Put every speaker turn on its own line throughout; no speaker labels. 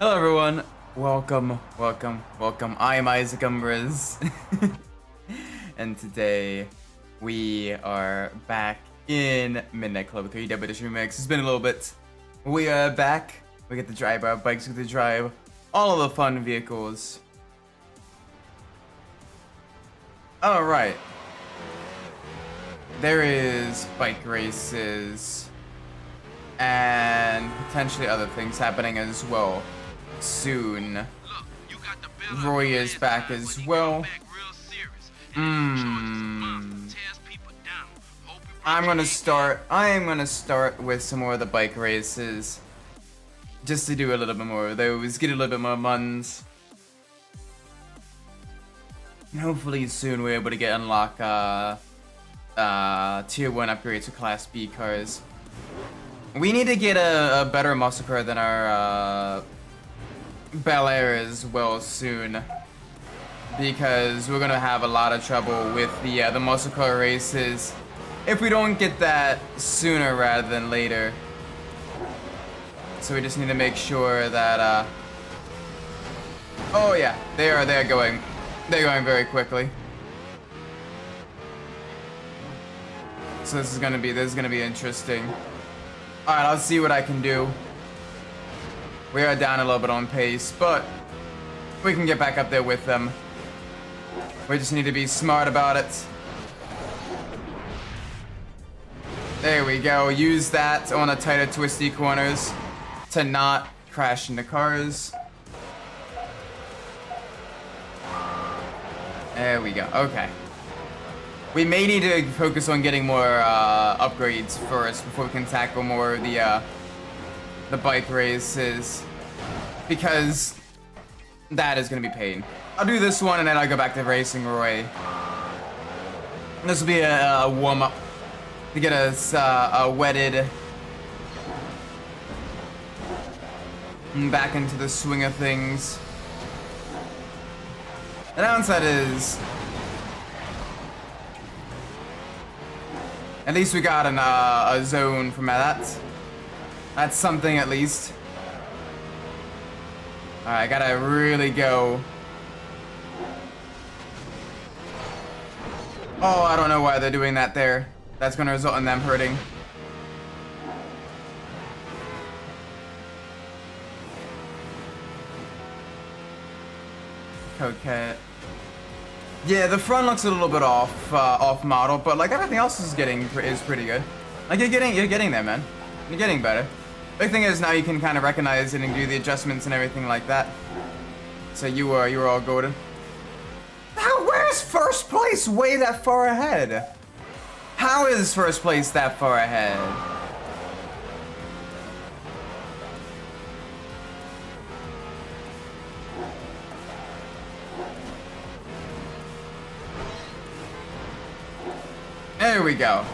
Hello everyone, welcome. I am Isaac Umbras. And today we are back in Midnight Club 3 Debut Edition Remix. It's been a little bit. We are back. We get to drive our bikes, we get to drive all of the fun vehicles. Alright. There is bike races and potentially other things happening as well soon. Roy is back as well. I am gonna start with some more of the bike races. Just to do a little bit more of those, get a little bit more muns. And hopefully soon we're able to get unlock tier 1 upgrades to class B cars. We need to get a better muscle car than our Bel Air as well soon, because we're gonna have a lot of trouble with the muscle car races if we don't get that sooner rather than later. So we just need to make sure that oh yeah, they're going very quickly. So this is gonna be interesting. All right, I'll see what I can do. We are down a little bit on pace, but we can get back up there with them. We just need to be smart about it. There we go. Use that on the tighter, twisty corners to not crash into cars. There we go. Okay. We may need to focus on getting more upgrades first before we can tackle more of the bike races, because that is gonna be pain. I'll do this one and then I'll go back to racing Roy. This will be a warm-up to get us wetted back into the swing of things. The downside is, at least we got a zone from that. That's something at least. Alright, I gotta really go. Oh, I don't know why they're doing that there. That's gonna result in them hurting. Okay. Yeah, the front looks a little bit off model, but like everything else is pretty good. Like you're getting there, man. You're getting better. Big thing is now you can kind of recognize it and do the adjustments and everything like that. So you were all golden. Now, where's first place way that far ahead? How is first place that far ahead? There we go.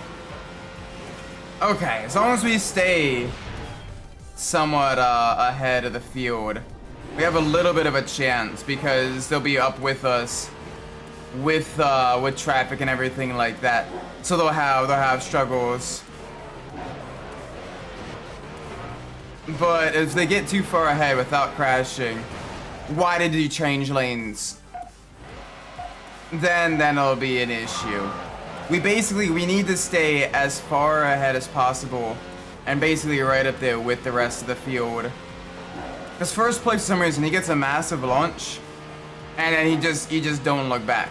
Okay, as long as we stay somewhat ahead of the field, we have a little bit of a chance, because they'll be up with us with traffic and everything like that. So they'll have struggles. But if they get too far ahead without crashing, why did you change lanes? Then it'll be an issue. We need to stay as far ahead as possible and basically right up there with the rest of the field. Because first place, for some reason, he gets a massive launch and then he just don't look back.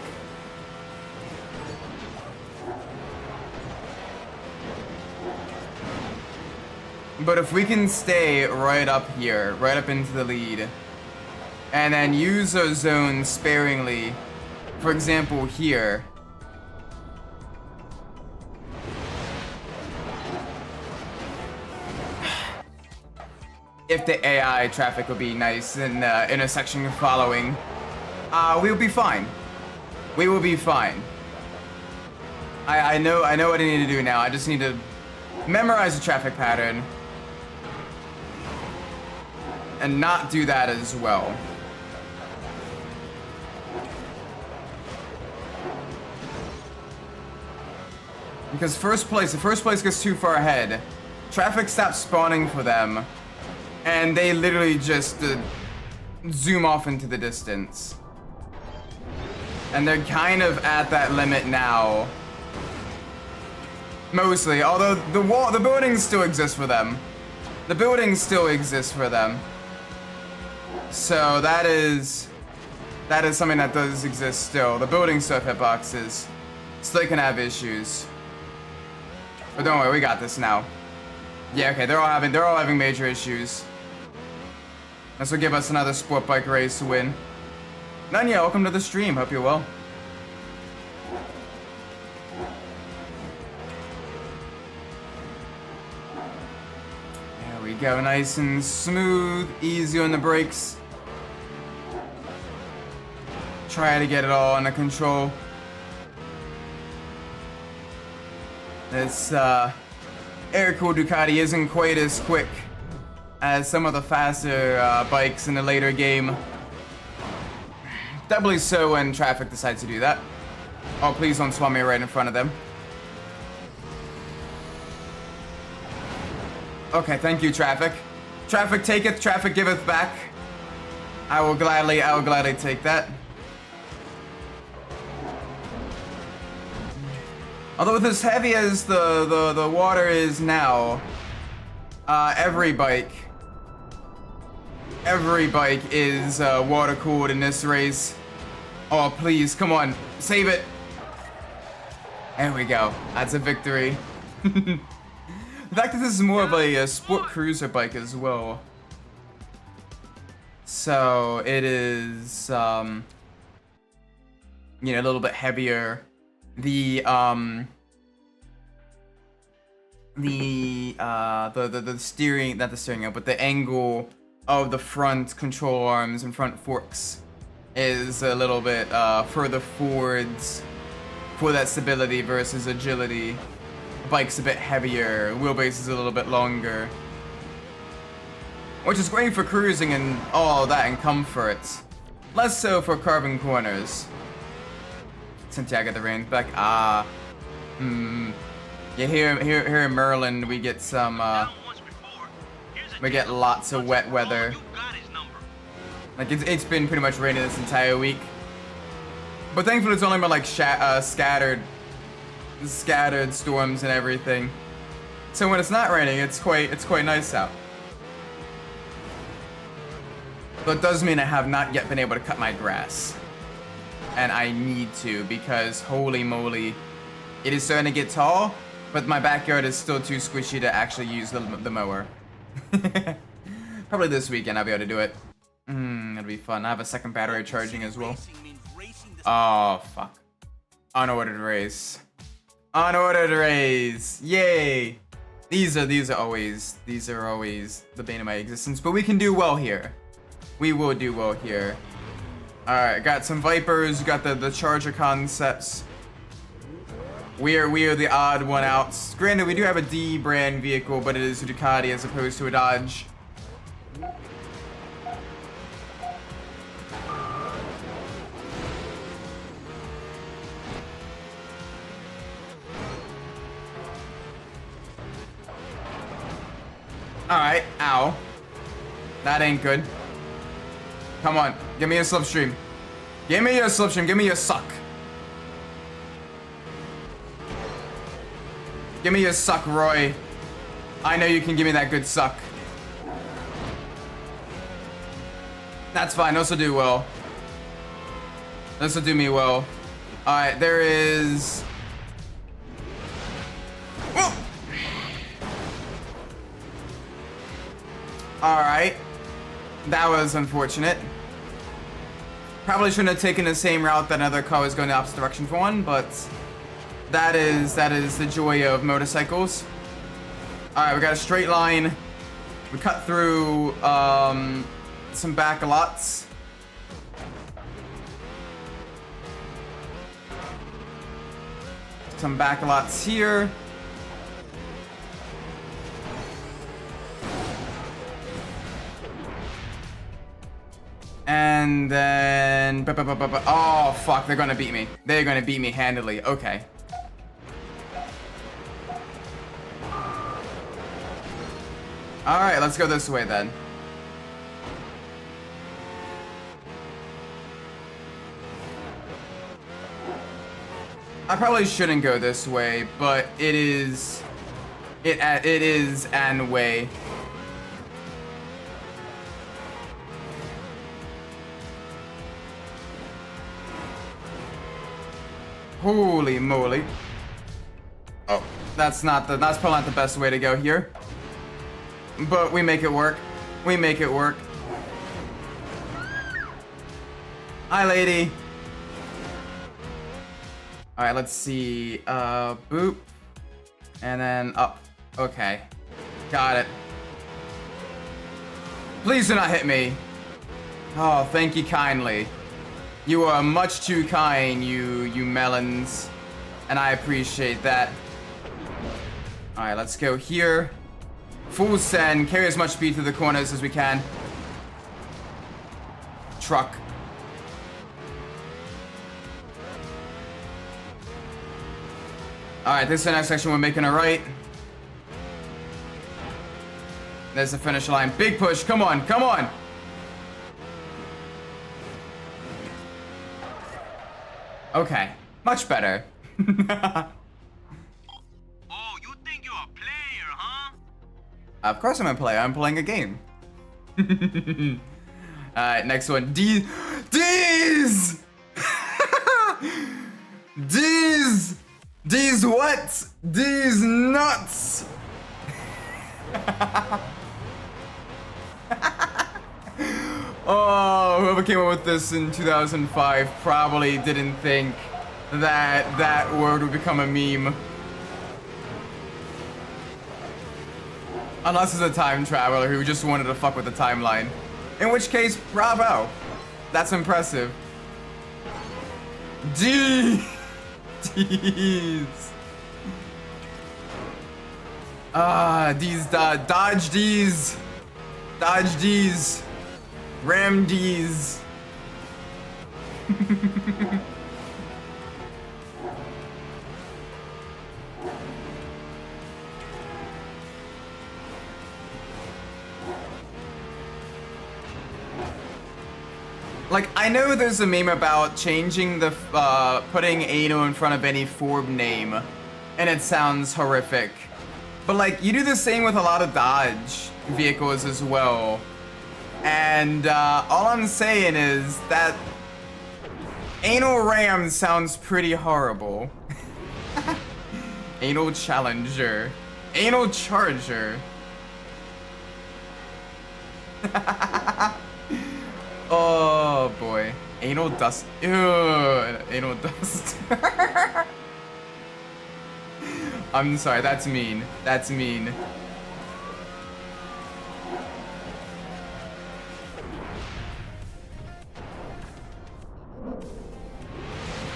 But if we can stay right up here, right up into the lead, and then use our zones sparingly, for example here, if the AI traffic would be nice in the intersection following, we'll be fine. We will be fine. I know what I need to do now. I just need to memorize the traffic pattern and not do that as well. Because if first place gets too far ahead, traffic stops spawning for them, and they literally just zoom off into the distance. And they're kind of at that limit now. Mostly, although the buildings still exist for them. The buildings still exist for them. So that is something that does exist still. The buildings still have hitboxes. Still can have issues. But don't worry, we got this now. Yeah, okay, they're all having major issues. This will give us another sport bike race win. Nanya, welcome to the stream. Hope you're well. There we go, nice and smooth, easy on the brakes. Try to get it all under control. This air-cooled Ducati isn't quite as quick as some of the faster bikes in the later game. Doubly so when traffic decides to do that. Oh, please don't swap me right in front of them. Okay, thank you, traffic. Traffic taketh, traffic giveth back. I will gladly take that. Although with as heavy as the water is now, every bike is water cooled in this race. Oh please, come on, save it. There we go. That's a victory. The fact that this is more of a sport cruiser bike as well. So it is, you know, a little bit heavier. The steering, not the steering wheel, but the angle of the front control arms and front forks is a little bit further forwards for that stability versus agility. The bike's a bit heavier, wheelbase is a little bit longer, which is great for cruising and all that and comfort. Less so for carving corners. Since I got the range back, yeah, here in Merlin we get some we get lots of wet weather. Like it's been pretty much raining this entire week, but thankfully it's only been like scattered storms and everything. So when it's not raining, it's quite nice out. But it does mean I have not yet been able to cut my grass. And I need to, because holy moly, it is starting to get tall, but my backyard is still too squishy to actually use the mower. Probably this weekend I'll be able to do it. That'll be fun. I have a second battery charging as well. Oh, fuck. Unordered race. Unordered race. Yay. These are always the bane of my existence, but we can do well here. We will do well here. Alright, got some Vipers, got the Charger concepts. We are the odd one out. Granted, we do have a D brand vehicle, but it is a Ducati as opposed to a Dodge. Alright, ow. That ain't good. Come on, give me a slipstream. Give me your slipstream, give me your suck. Give me your suck, Roy. I know you can give me that good suck. That's fine, this will do well. This will do me well. Alright, there is... Whoa! Alright. That was unfortunate. Probably shouldn't have taken the same route that another car was going the opposite direction for one, but that is the joy of motorcycles. Alright, we got a straight line. We cut through some back lots. Some back lots here. And then... Oh, fuck, they're gonna beat me. They're gonna beat me handily. Okay. Alright, let's go this way then. I probably shouldn't go this way, but it is an way. Holy moly. Oh, that's probably not the best way to go here. But we make it work. We make it work. Hi, lady. Alright, let's see. Boop. And then up. Okay. Got it. Please do not hit me. Oh, thank you kindly. You are much too kind, you melons. And I appreciate that. Alright, let's go here. Full send. Carry as much speed through the corners as we can. Truck. Alright, this is the next section. We're making a right. There's the finish line. Big push. Come on. Come on. Okay. Much better.
Oh, you think you're a player, huh?
Of course I'm a player. I'm playing a game. Alright, next one. These! These what? These nuts! Oh, whoever came up with this in 2005 probably didn't think that that word would become a meme. Unless it's a time traveler who just wanted to fuck with the timeline. In which case, bravo. That's impressive. Jeez. Dodge these. Dodge these. Ram these. Like, I know there's a meme about changing the, putting anal in front of any Ford name, and it sounds horrific. But, like, you do the same with a lot of Dodge vehicles as well. And, all I'm saying is that anal Ram sounds pretty horrible. Anal Challenger. Anal Charger. Oh boy. Anal dust. Ew, anal dust. I'm sorry, that's mean. That's mean.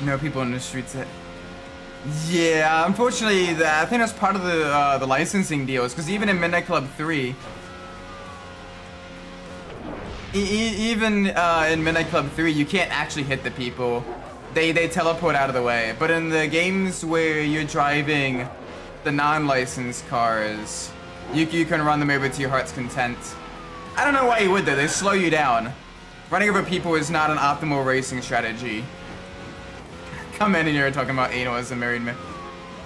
No people in the streets that... Yeah, unfortunately, I think that's part of the licensing deals, because even in Midnight Club 3, even in Midnight Club 3, you can't actually hit the people. They teleport out of the way. But in the games where you're driving the non-licensed cars, you can run them over to your heart's content. I don't know why you would though, they slow you down. Running over people is not an optimal racing strategy. Come in here talking about anal as a married man.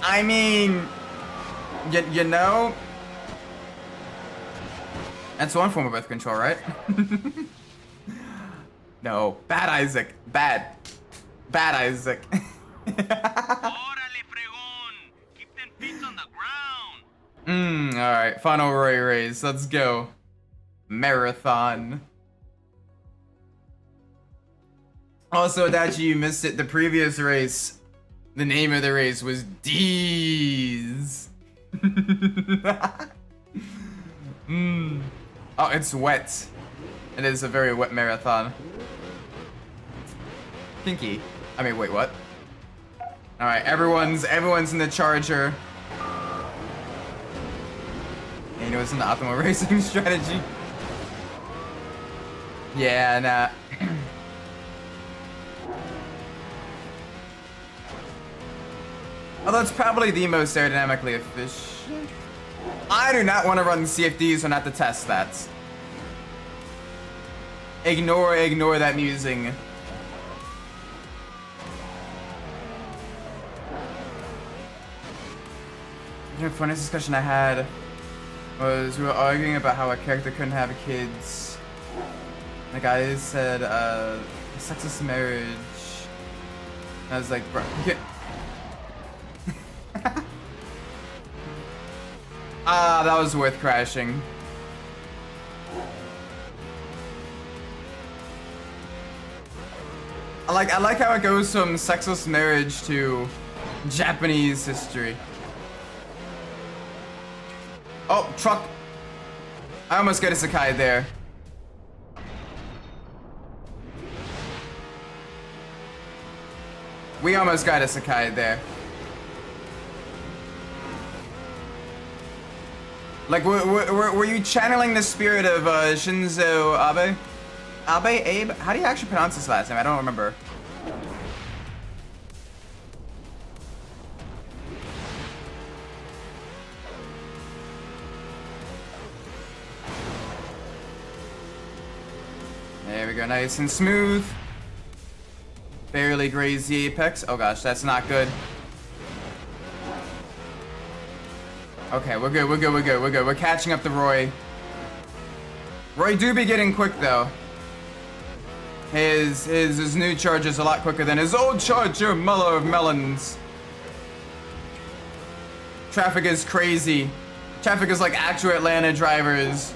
I mean, you know, that's one form of birth control, right? No, bad Isaac, bad Isaac.
Órale, fregón. Keep them feet on the ground.
All right, final race. Let's go. Marathon. Also, Adachi, you missed it. The previous race, the name of the race was D's. Oh, it's wet. It is a very wet marathon. Pinky. I mean, wait, what? All right, everyone's in the Charger. And it was an optimal racing strategy. Yeah, nah. Although it's probably the most aerodynamically efficient. I do not want to run CFDs or not to test that. Ignore that musing. The funniest discussion I had was we were arguing about how a character couldn't have kids. The guy said, sexist marriage. I was like, bro, you that was worth crashing. I like how it goes from sexless marriage to Japanese history. Oh, truck. I almost got a Sakai there. We almost got a Sakai there. Like, were you channeling the spirit of Shinzo Abe? Abe? How do you actually pronounce his last name? I don't remember. There we go, nice and smooth. Barely grazed the apex. Oh gosh, that's not good. Okay, we're good, we're good, we're good, we're good. We're catching up to Roy. Roy do be getting quick though. His new charge is a lot quicker than his old charger, Muller of Melons. Traffic is crazy. Traffic is like actual Atlanta drivers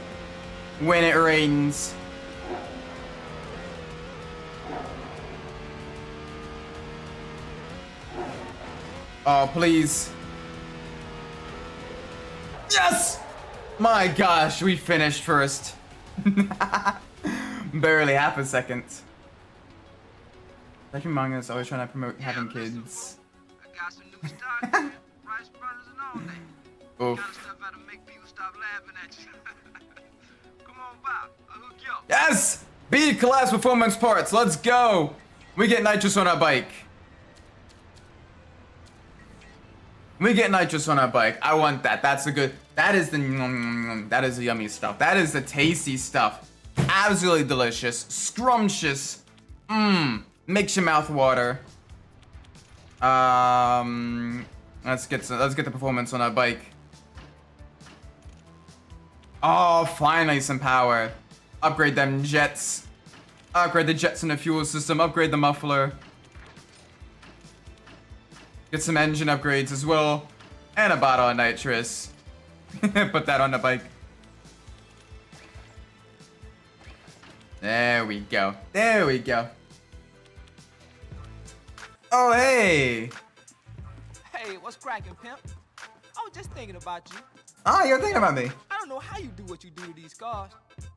when it rains. Oh, please. Yes! My gosh, we finished first. Barely half a second. Dr. Manga is always trying to promote having kids.
I got some new stock, man. Rice burners and all that.
Oof.
Kind of stuff that'll make people stop laughing at you. Come on by, I'll hook you up.
Yes! B class performance parts, let's go! We get nitrous on our bike. We get nitrous on our bike. I want that. That's the good. That is the yummy stuff. That is the tasty stuff. Absolutely delicious. Scrumptious. Mmm. Makes your mouth water. Let's get the performance on our bike. Oh, finally some power. Upgrade them jets. Upgrade the jets in the fuel system. Upgrade the muffler. Get some engine upgrades as well. And a bottle of nitrous. Put that on the bike. There we go. There we go. Oh, hey.
Hey, what's cracking, pimp? I was just thinking about you.
Ah, you're thinking about me.
I don't know how you do what you do to these cars.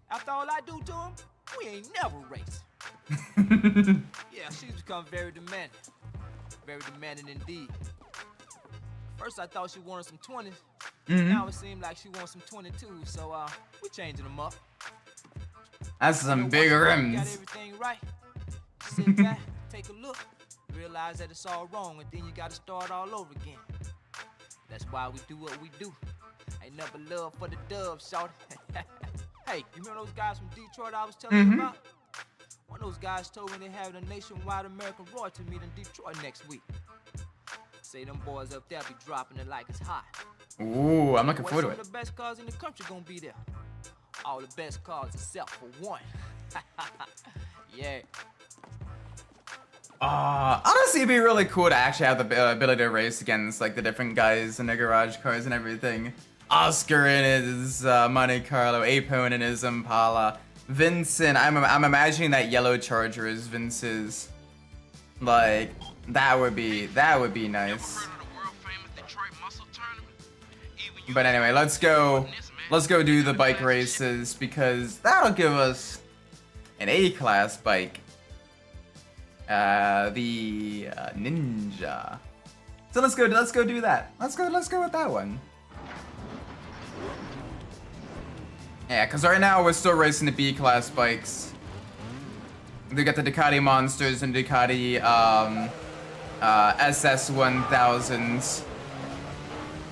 After all I do to them, we ain't never race. Yeah, she's become very demanding. Very demanding indeed. First I thought she wanted some 20s. Now it seems like she wants some 22s, so we changing them up.
That's some big
Got
rims.
everything right. Sit back, take a look, realize that it's all wrong, and then you gotta start all over again. That's why we do what we do. Ain't never love for the dubs, shawty. Hey, you remember those guys from Detroit I was telling you about? One of those guys told me they having a nationwide American royalty meet in Detroit next week. Say them boys up there be dropping it like it's hot.
Ooh, I'm looking forward to
Some
it.
of the best cars in the country gonna be there. All the best cars except for one. Yeah.
Honestly, it'd be really cool to actually have the ability to race against like the different guys in their garage cars and everything. Oscar in his Monte Carlo, Apone in his Impala, Vincent. I'm imagining that yellow Charger is Vince's. Like that would be nice. But anyway, let's go do the bike races because that'll give us an A-class bike. The Ninja. So let's go do that. Let's go with that one. Yeah, because right now we're still racing the B-class bikes. We got the Ducati Monsters and Ducati SS1000s.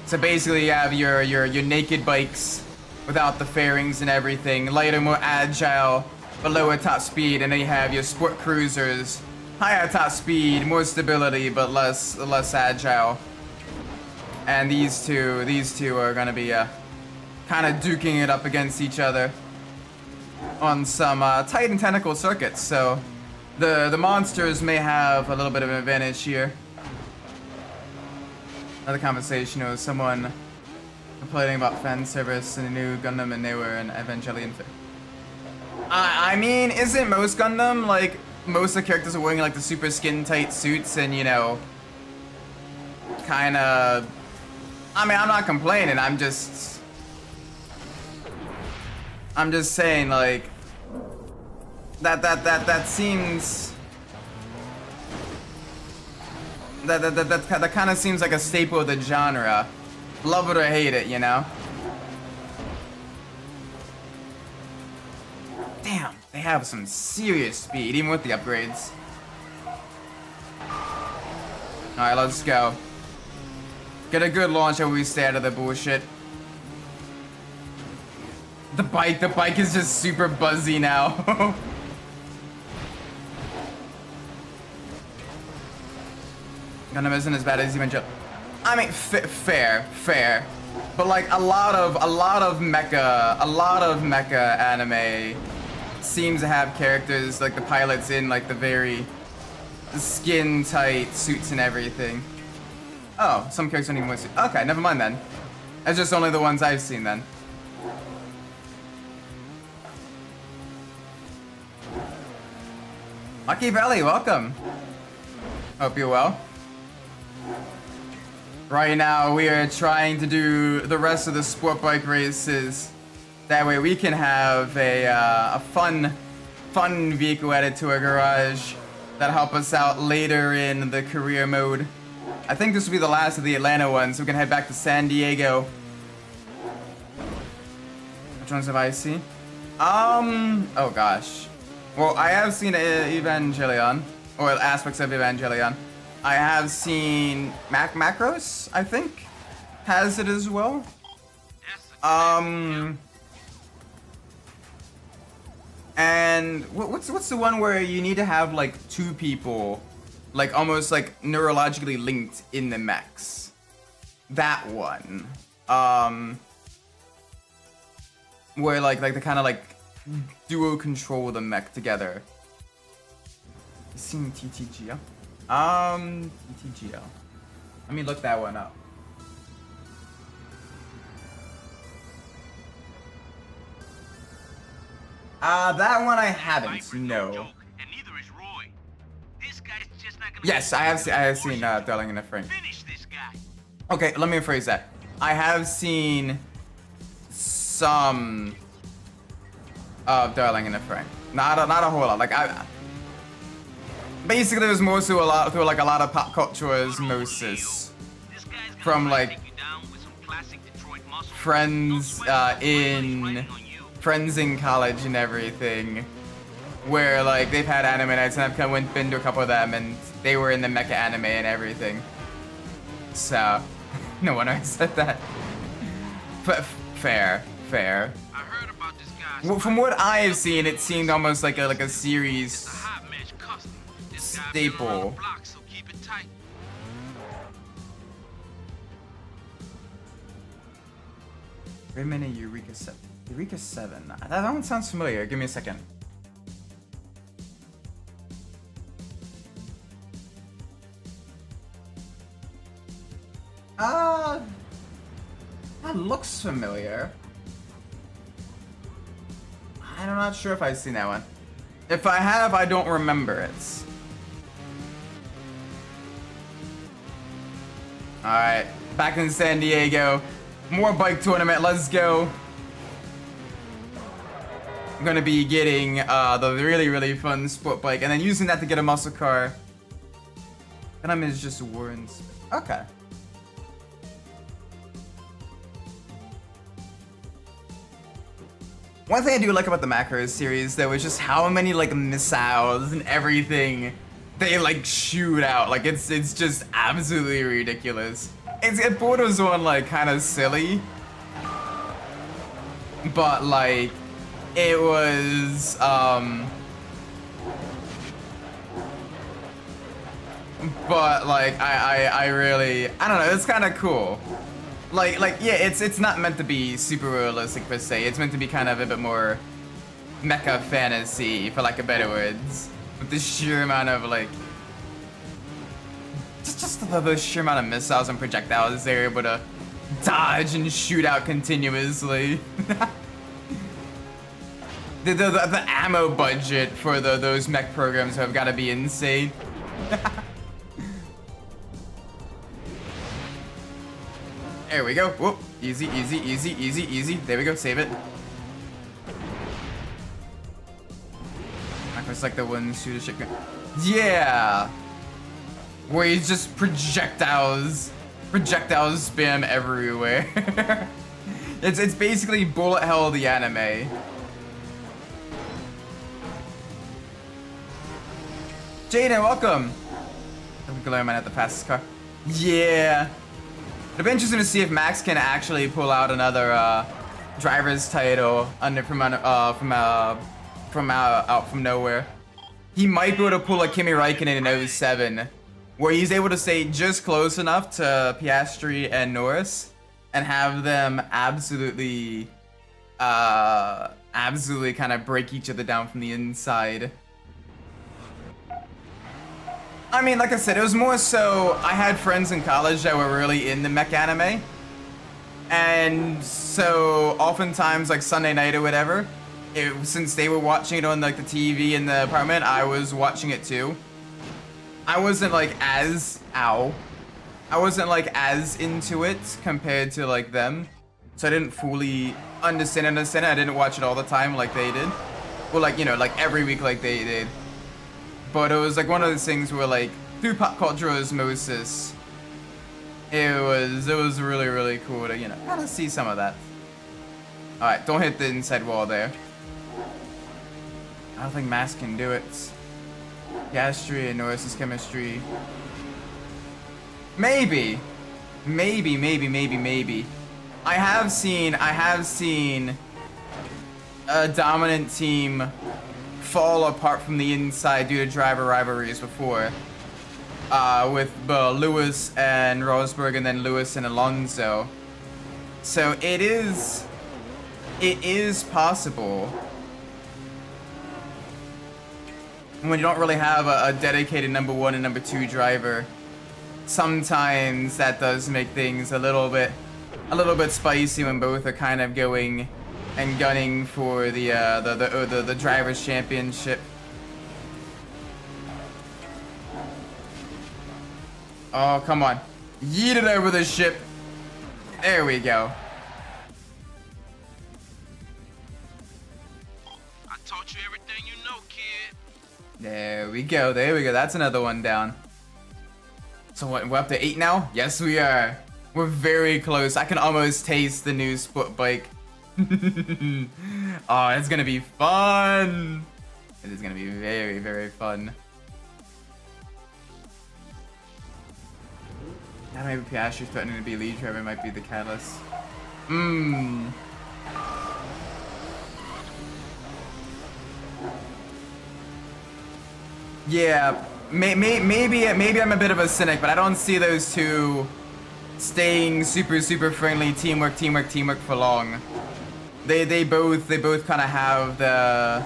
So basically you have your naked bikes without the fairings and everything, lighter, more agile, but lower top speed, and then you have your sport cruisers, higher top speed, more stability, but less agile. and these two are gonna be kind of duking it up against each other on some Titan tentacle circuits. So the monsters may have a little bit of an advantage here. Another conversation with someone complaining about fan service and a new Gundam, and they were an Evangelion fan. I mean, isn't most Gundam like most of the characters are wearing like the super skin tight suits and, you know, kind of. I mean, I'm not complaining. I'm just saying, like, that seems that kind of seems like a staple of the genre. Love it or hate it, you know. Damn, they have some serious speed, even with the upgrades. Alright, let's go. Get a good launch and we stay out of the bullshit. The bike is just super buzzy now. Gundam isn't as bad as Evangelion. I mean, fair. But like a lot of mecha anime seems to have characters like the pilots in like the very skin tight suits and everything. Oh, some characters don't even wear suits. Okay, never mind then. That's just only the ones I've seen then. Lucky Valley, welcome. Hope you're well. Right now, we are trying to do the rest of the sport bike races. That way we can have a fun vehicle added to our garage that'll help us out later in the career mode. I think this will be the last of the Atlanta ones, so we can head back to San Diego. Which ones have I seen? Oh gosh. Well, I have seen Evangelion, or aspects of Evangelion. I have seen Macros, I think, has it as well. And what's the one where you need to have like two people, like almost like neurologically linked in the mechs? That one. Where like they kind of like duo control the mech together. Seen TTGL? TTGL. Let me look that one up. That one I haven't. No. Yes, I have seen Darling in the Frame. Okay, let me rephrase that. I have seen some of Darling in the Frame. Not a whole lot. Like basically, it was more through a lot of pop culture osmosis from like friends in college and everything, where like they've had anime nights and I've kind of been to a couple of them and they were in the mecha anime and everything. So, no wonder I said that. But fair.
I heard about this guy.
Well, from what I have seen, it seemed almost like a series staple. Wait a minute, Eureka 7. Eureka 7. That one sounds familiar. Give me a second. That looks familiar. I'm not sure if I've seen that one. If I have, I don't remember it. Alright, back in San Diego. More bike tournament, let's go. I'm gonna be getting the really fun sport bike and then using that to get a muscle car. And is just Warren's. Okay. One thing I do like about the Macros series though is just how many like missiles and everything they like shoot out. Like it's just absolutely ridiculous. It borders on like kind of silly, but like it was but like I don't know, it's kind of cool. Like yeah, it's not meant to be super realistic per se. It's meant to be kind of a bit more mecha fantasy, for lack of better words. With the sheer amount of like, just the sheer amount of missiles and projectiles they're able to dodge and shoot out continuously. The ammo budget for those mech programs have got to be insane. There we go. Whoop. Easy, easy, easy, easy, easy. There we go. Save it. It's like the one shooter shit. Yeah. Where he's just projectiles spam everywhere. It's basically bullet hell the anime. Jaden, welcome. I'm glad I'm at the fastest car. Yeah. It'll be interesting to see if Max can actually pull out another driver's title out from nowhere. He might be able to pull a Kimi Räikkönen in 07, where he's able to stay just close enough to Piastri and Norris and have them absolutely kind of break each other down from the inside. I mean, like I said, it was more so I had friends in college that were really into mech anime. And so oftentimes, like Sunday night or whatever, since they were watching it on like the TV in the apartment, I was watching it too. I wasn't like as into it compared to like them. So I didn't fully understand it. I didn't watch it all the time like they did. Well, like, you know, like every week like they did. But it was like one of those things where like through pop culture osmosis, it was really, really cool to, you know, kind of see some of that. Alright, don't hit the inside wall there. I don't think Mass can do it. Piastri and Norris's chemistry. Maybe. I have seen a dominant team fall apart from the inside due to driver rivalries before. With Lewis and Rosberg and then Lewis and Alonso. So it is possible. When you don't really have a dedicated number 1 and number 2 driver, sometimes that does make things a little bit spicy when both are kind of going and gunning for the drivers' championship. Oh, come on. Yeet it over the ship. There we go.
I taught you everything you know, kid.
There we go. That's another one down. So what, we're up to 8 now? Yes, we are. We're very close. I can almost taste the new sport bike. Oh, it's gonna be fun. It is gonna be very, very fun. Now maybe Piastri's threatening to be lead driver might be the catalyst. Yeah, maybe I'm a bit of a cynic, but I don't see those two staying super friendly teamwork for long. They both kind of have the,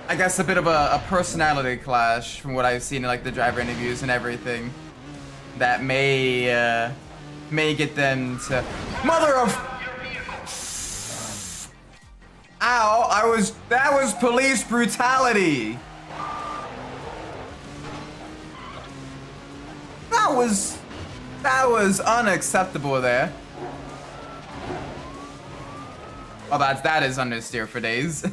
I guess, a bit of a personality clash from what I've seen in like the driver interviews and everything. That may get them to mother of. Ow! That was police brutality. That was unacceptable there. Oh, that is understeer for days.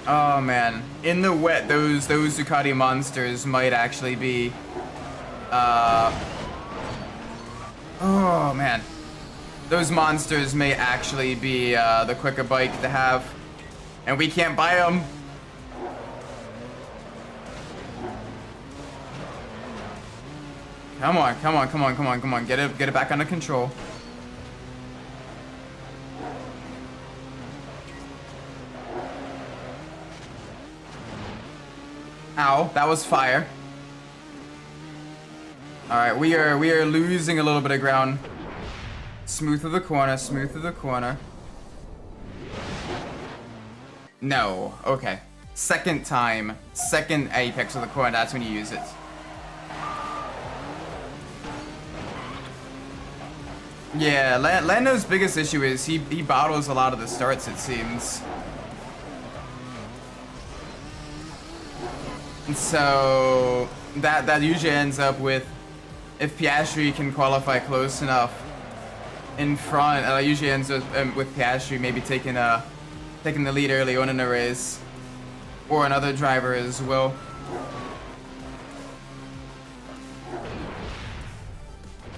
Oh man, in the wet, those Ducati monsters might actually be. Oh man, those monsters may actually be the quicker bike to have, and we can't buy them. Come on. Get it back under control. Ow, that was fire. All right, we are losing a little bit of ground. Smooth through the corner, smooth through the corner. No, okay. Second time, second apex of the corner, that's when you use it. Yeah, Lando's biggest issue is he bottles a lot of the starts, it seems. And so that usually ends up with, if Piastri can qualify close enough in front, it usually ends up with Piastri maybe taking the lead early on in the race, or another driver as well.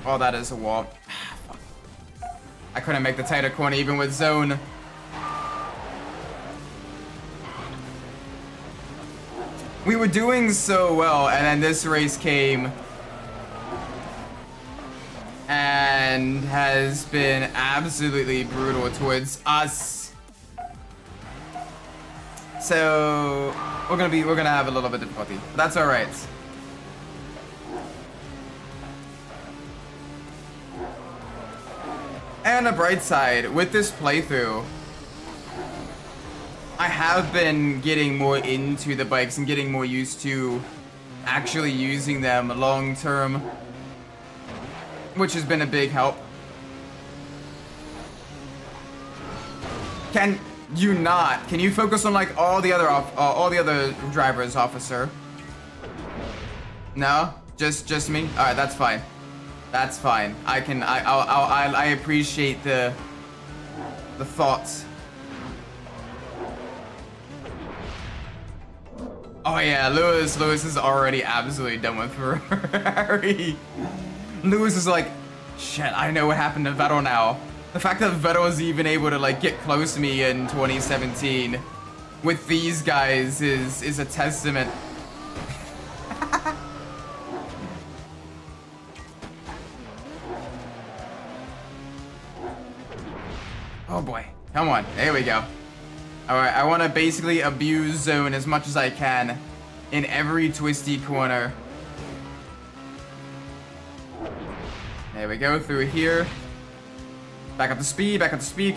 Oh, that is a wall. I couldn't make the tighter corner even with zone. We were doing so well, and then this race came and has been absolutely brutal towards us. So we're gonna have a little bit of difficulty. But that's all right. And on the bright side, with this playthrough, I have been getting more into the bikes and getting more used to actually using them long term, which has been a big help. Can you focus on like all the other drivers, officer? No? Just me? Alright, that's fine. That's fine. I appreciate the thoughts. Oh yeah, Lewis is already absolutely done with Ferrari. Lewis is like, shit, I know what happened to Vettel now. The fact that Vettel was even able to like get close to me in 2017 with these guys is a testament. Oh boy, come on, there we go. All right, I want to basically abuse zone as much as I can in every twisty corner. There we go, through here. Back up to speed,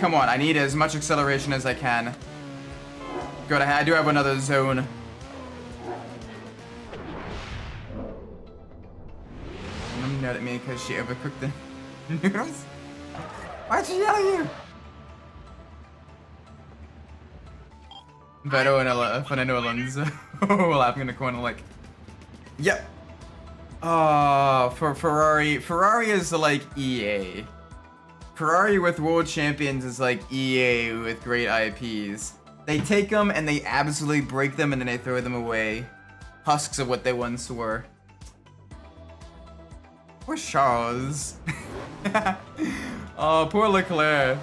come on. I need as much acceleration as I can. Good, I do have another zone. I'm mad at me because she overcooked the noodles. Why'd she yell at you? Vettel and Fernando Alonso laughing in the corner like, yep. Oh, for Ferrari is like EA. Ferrari with world champions is like EA with great IPs. They take them and they absolutely break them and then they throw them away. Husks of what they once were. Poor Charles. Oh, poor Leclerc.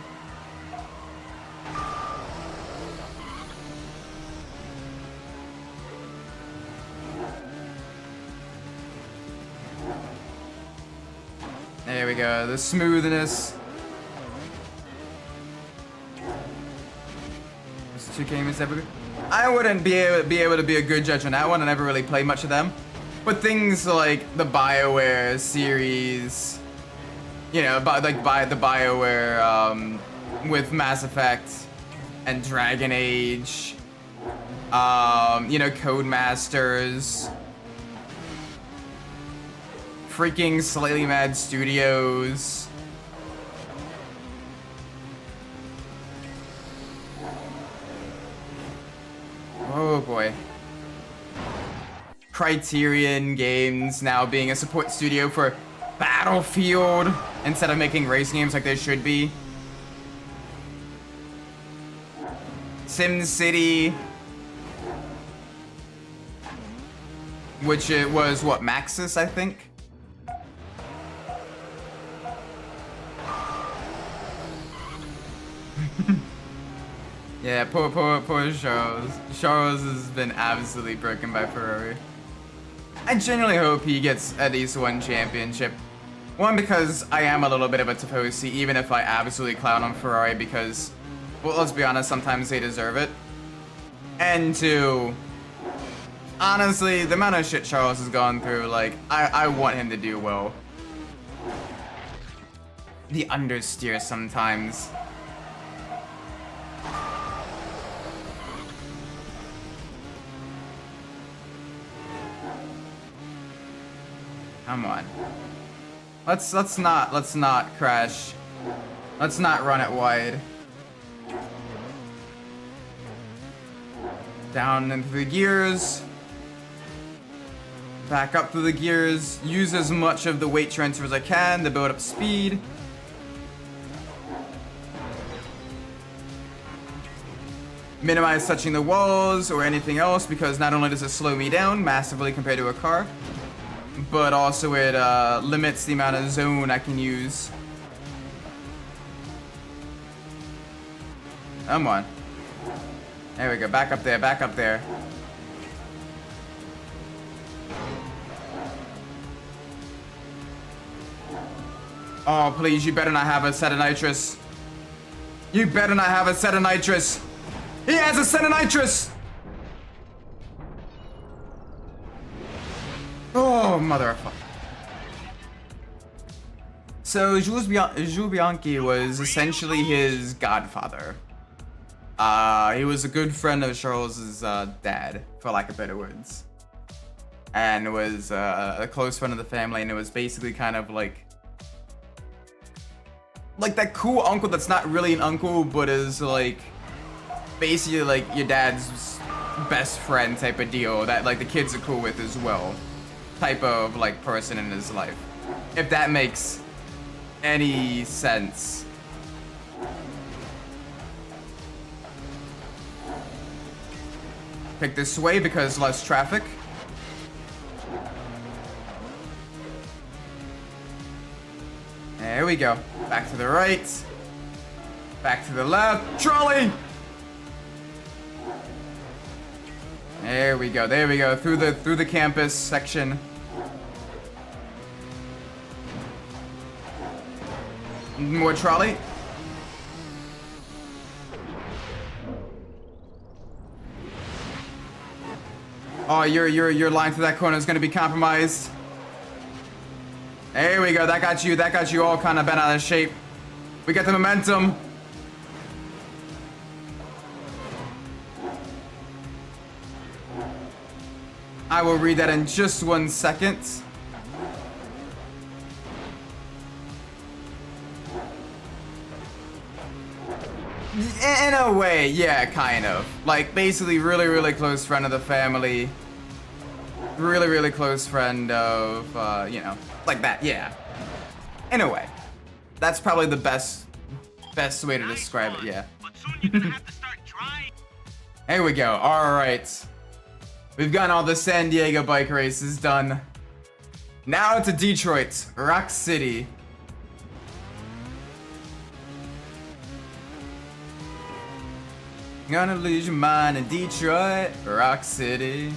There we go, the smoothness. This 2 games ever good? I wouldn't be able to be a good judge on that one. I never really played much of them. But things like the BioWare series, you know, the BioWare with Mass Effect and Dragon Age, you know, Codemasters. Freaking Slightly Mad Studios. Oh boy. Criterion Games now being a support studio for Battlefield instead of making racing games like they should be. SimCity, which it was what, Maxis, I think. Yeah, poor Charles. Charles has been absolutely broken by Ferrari. I genuinely hope he gets at least one championship. One, because I am a little bit of a Tifosi, even if I absolutely clown on Ferrari because, well, let's be honest, sometimes they deserve it. And two, honestly, the amount of shit Charles has gone through, like, I want him to do well. The understeer sometimes. Come on. Let's not crash. Let's not run it wide. Down into the gears. Back up through the gears. Use as much of the weight transfer as I can to build up speed. Minimize touching the walls or anything else because not only does it slow me down massively compared to a car, but also it limits the amount of zone I can use. Come on. There we go. Back up there. Back up there. Oh, please. You better not have a set of nitrous. You better not have a set of nitrous. He has a set of nitrous. Oh, motherfucker. So, Jules Bianchi was essentially his godfather. He was a good friend of Charles's dad, for lack of better words. And was a close friend of the family, and it was basically kind of like that cool uncle that's not really an uncle, but is like basically like your dad's best friend type of deal that like the kids are cool with as well. Type of like person in his life. If that makes any sense. Pick this way because less traffic. There we go. Back to the right. Back to the left. Trolley! There we go. There we go. Through the campus section. More trolley. Oh, your line through that corner is going to be compromised. There we go. That got you all kind of bent out of shape. We got the momentum. I will read that in just 1 second. In a way, yeah, kind of. Like, basically, really, really close friend of the family. Really, really close friend of, you know, like that, yeah. In a way. That's probably the best way to describe it, yeah.
But soon you're gonna have to start trying.
Here we go, alright. We've gotten all the San Diego bike races done. Now to Detroit, Rock City. Gonna lose your mind in Detroit, Rock City.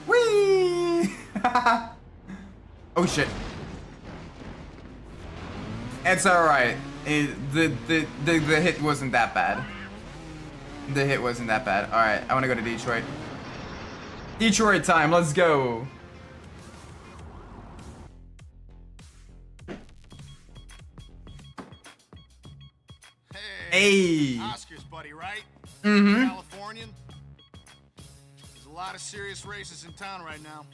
Whee! Oh shit. It's alright. The hit wasn't that bad. The hit wasn't that bad. Alright, I wanna go to Detroit. Detroit time, let's go. Hey.
Oscars, buddy, right?
Mm-hmm.
Californian. There's a lot of serious races in town right now.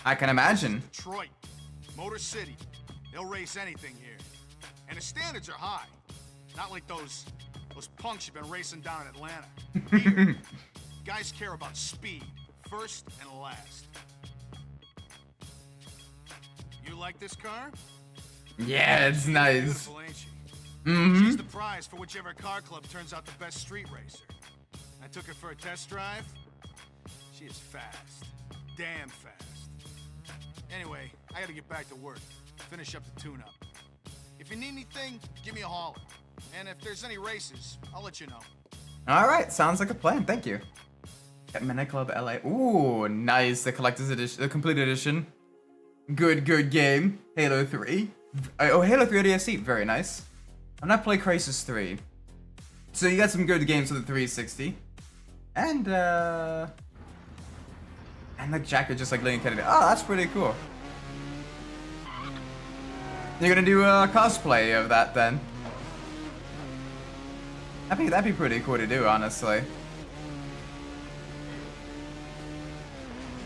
I can imagine.
Detroit, Motor City. They'll race anything here. And the standards are high. Not like those punks you've been racing down in Atlanta. Here, guys care about speed, first and last. You like this car?
Yeah, it's nice.
Beautiful, ain't she?
Mm-hmm.
She's the prize for whichever car club turns out the best street racer. I took her for a test drive. She is fast. Damn fast. Anyway, I gotta get back to work. Finish up the tune-up. If you need anything, give me a holler. And if there's any races, I'll let you know.
Alright, sounds like a plan, thank you. At Midnight Club LA. Ooh, nice. The collector's edition, the complete edition. Good game. Halo 3. Oh, Halo 3 ODST. Very nice. I'm not playing Crisis 3. So you got some good games for the 360. And like jacket just like Lincoln Kennedy. Oh, that's pretty cool. You're gonna do a cosplay of that then? That'd be pretty cool to do, honestly.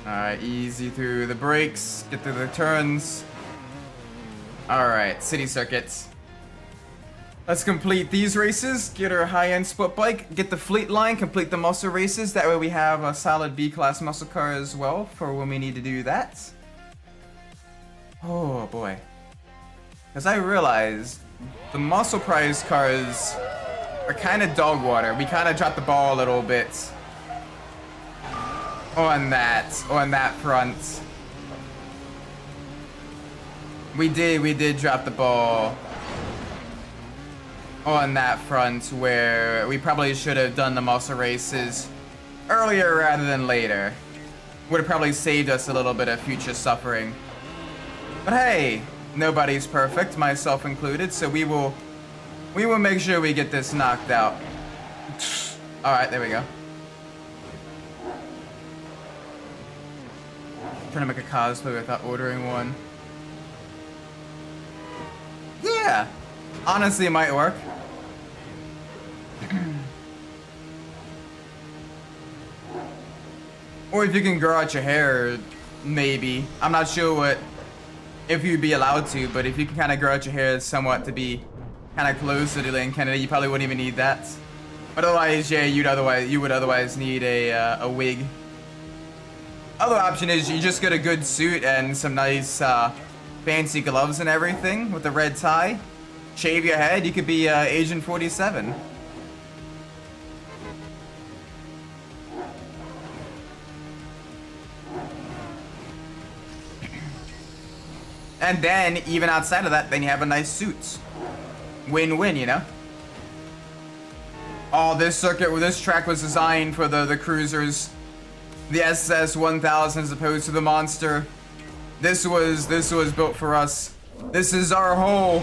Alright, easy through the brakes, get through the turns. Alright, city circuits. Let's complete these races, get our high-end sport bike, get the fleet line, complete the muscle races. That way we have a solid B-class muscle car as well for when we need to do that. Oh boy. Because I realized the muscle prize cars are kind of dog water. We kind of dropped the ball a little bit on that front. We did drop the ball on that front where we probably should have done the muscle races earlier rather than later. Would have probably saved us a little bit of future suffering. But hey, nobody's perfect, myself included, so we will make sure we get this knocked out. Alright, there we go. Trying to make a cosplay without ordering one. Yeah! Honestly, it might work. Or if you can grow out your hair, maybe. I'm not sure if you'd be allowed to, but if you can kind of grow out your hair somewhat to be kind of close to Delaney Kennedy, you probably wouldn't even need that. But otherwise, yeah, you would otherwise need a wig. Other option is you just get a good suit and some nice fancy gloves and everything with a red tie. Shave your head, you could be Agent 47. And then, even outside of that, then you have a nice suit. Win-win, you know? Oh, this track was designed for the cruisers. The SS-1000 as opposed to the Monster. This was built for us. This is our hole.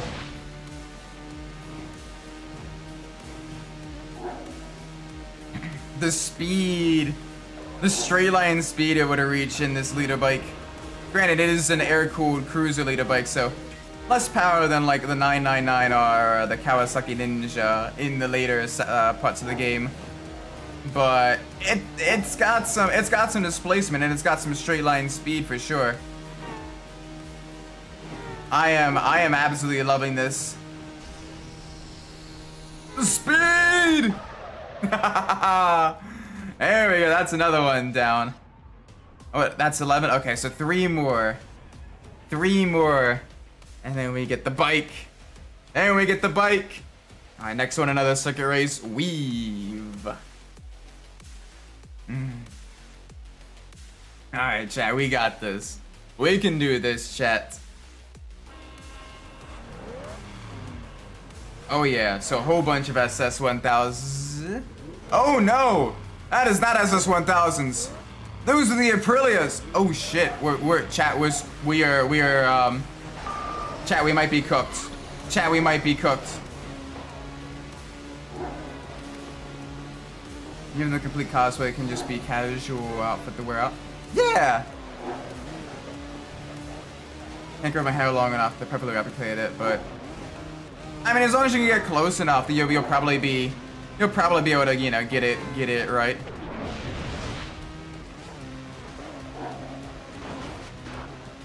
The speed. The straight line speed it would have reached in this leader bike. Granted, it is an air-cooled cruiser leader bike, so less power than like the 999R or the Kawasaki Ninja in the later parts of the game. But it's got some displacement and it's got some straight line speed for sure. I am absolutely loving this. Speed! There we go, that's another one down. Oh, that's 11. Okay, so 3 more. 3 more. And then we get the bike. And we get the bike. All right, next one, another circuit race. Weave. All right, chat, we got this. We can do this, chat. Oh yeah, so a whole bunch of SS-1000s. Oh no, that is not SS-1000s. Those are the Aprilias. Oh shit, chat, we might be cooked. Chat, we might be cooked. Even the complete cosplay can just be casual outfit to wear out. Yeah! Can't grow my hair long enough to properly replicate it, but I mean, as long as you can get close enough, you'll probably be able to, you know, get it right.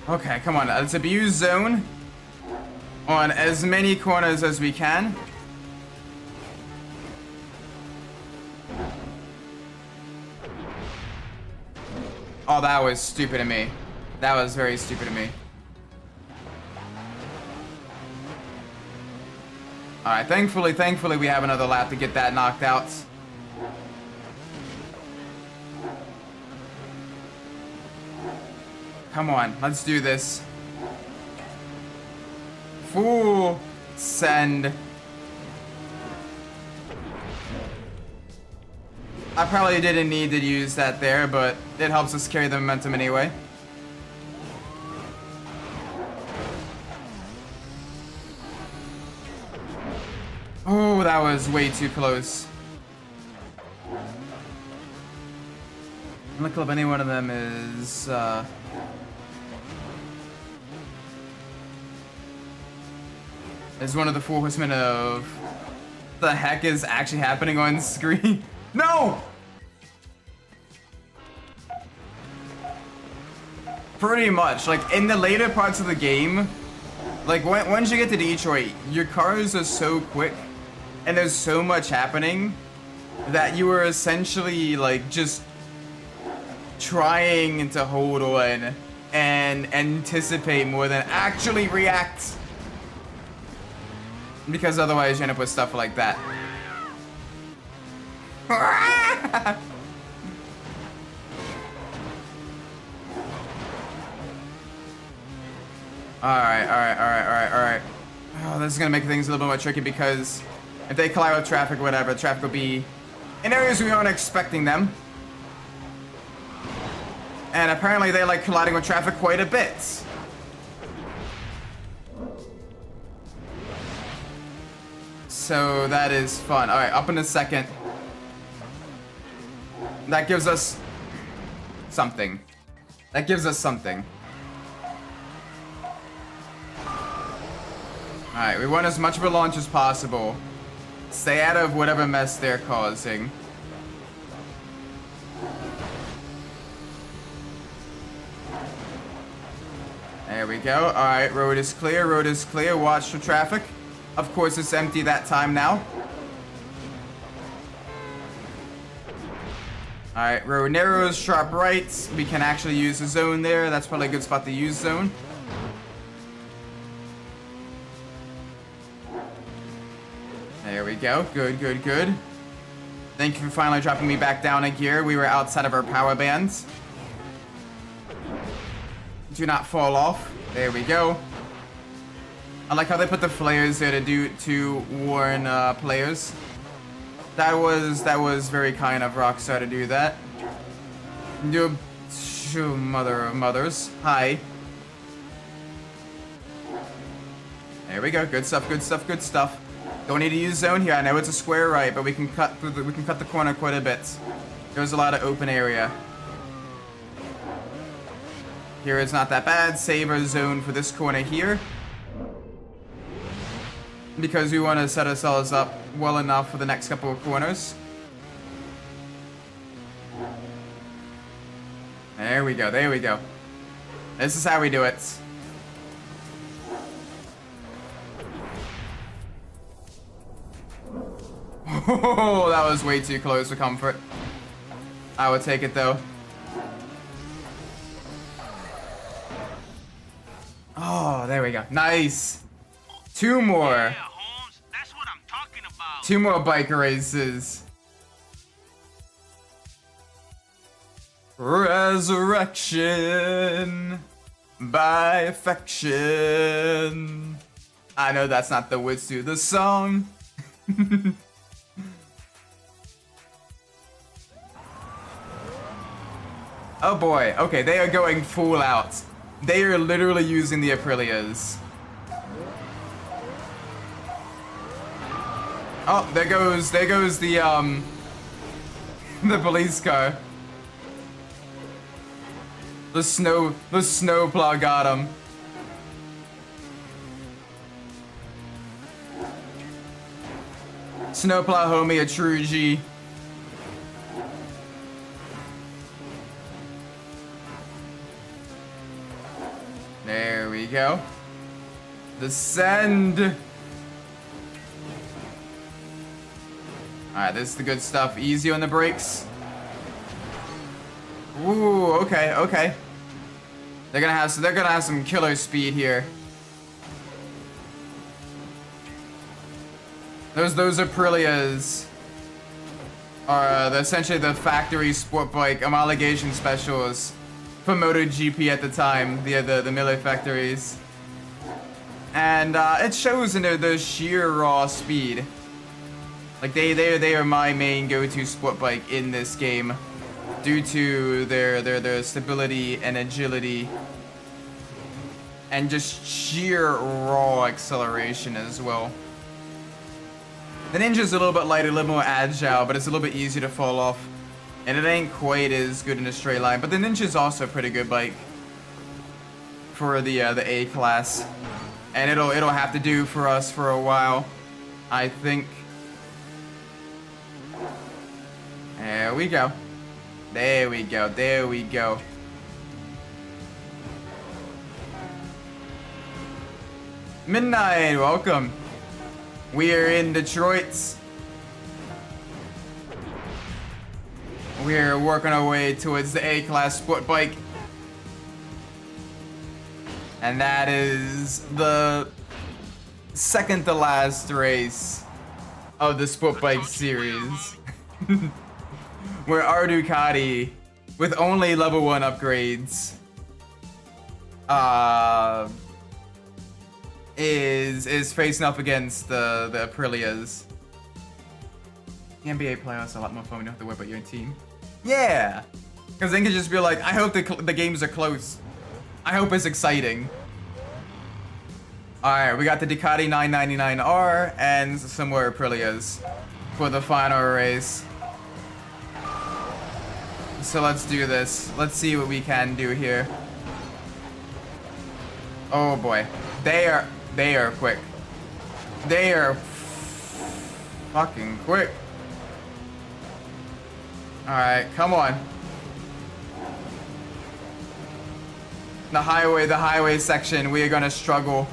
Okay, come on. Let's abuse zone on as many corners as we can. Oh, that was stupid of me. That was very stupid of me. Alright, thankfully we have another lap to get that knocked out. Come on, let's do this. Full send. I probably didn't need to use that there, but it helps us carry the momentum anyway. Oh, that was way too close. Look up any one of them is one of the four horsemen of the heck is actually happening on screen. No! Pretty much, like in the later parts of the game, like once you get to Detroit, your cars are so quick and there's so much happening that you are essentially like just trying to hold on and anticipate more than actually react. Because otherwise you end up with stuff like that. Alright. Oh, this is gonna make things a little bit more tricky because if they collide with traffic or whatever, traffic will be in areas we aren't expecting them. And apparently they like colliding with traffic quite a bit. So that is fun. Alright, up in a second. That gives us something. That gives us something. Alright, we want as much of a launch as possible. Stay out of whatever mess they're causing. There we go. Alright, road is clear, road is clear. Watch for traffic. Of course, it's empty that time now. Alright, road narrows, sharp rights. We can actually use the zone there. That's probably a good spot to use zone. There we go. Good. Thank you for finally dropping me back down a gear. We were outside of our power bands. Do not fall off. There we go. I like how they put the flares there to warn players. That was very kind of Rockstar to do that. Mother of mothers. Hi. There we go. Good stuff. Don't need to use zone here. I know it's a square right, but we can cut through the corner quite a bit. There's a lot of open area. Here it's not that bad. Save our zone for this corner here. Because we want to set ourselves up well enough for the next couple of corners. There we go. This is how we do it. Oh, that was way too close for comfort. I would take it though. Oh, there we go. Nice. Two more.
Yeah, Holmes, that's what I'm talking about.
Two more bike races. Resurrection by affection. I know that's not the words to the song. Oh boy. Okay, they are going full out. They are literally using the Aprilias. Oh, there goes the the police car. The snowplow got him. Snowplow homie, a true G. There we go. Descend. Alright, this is the good stuff. Easy on the brakes. Ooh, okay. They're gonna have some killer speed here. Those Aprilias are essentially the factory sport bike homologation specials for MotoGP at the time, the Mille factories. And it shows in the sheer raw speed. Like they are my main go-to sport bike in this game, due to their stability and agility, and just sheer raw acceleration as well. The Ninja's a little bit lighter, a little more agile, but it's a little bit easier to fall off, and it ain't quite as good in a straight line. But the Ninja's also a pretty good bike for the A class, and it'll have to do for us for a while, I think. There we go. There we go. There we go. Midnight, welcome. We are in Detroit. We're working our way towards the A-class sport bike. And that is the second to last race of the sport bike series. Where our Ducati, with only level 1 upgrades, is facing up against the Aprilias. The NBA playoffs are a lot more fun when you don't have to worry about your team. Yeah! Because then you can just be like, I hope the games are close. I hope it's exciting. Alright, we got the Ducati 999R and some more Aprilias for the final race. So let's do this. Let's see what we can do here. Oh boy. They are quick. They are fucking quick. Alright, come on. The highway section, we are gonna struggle.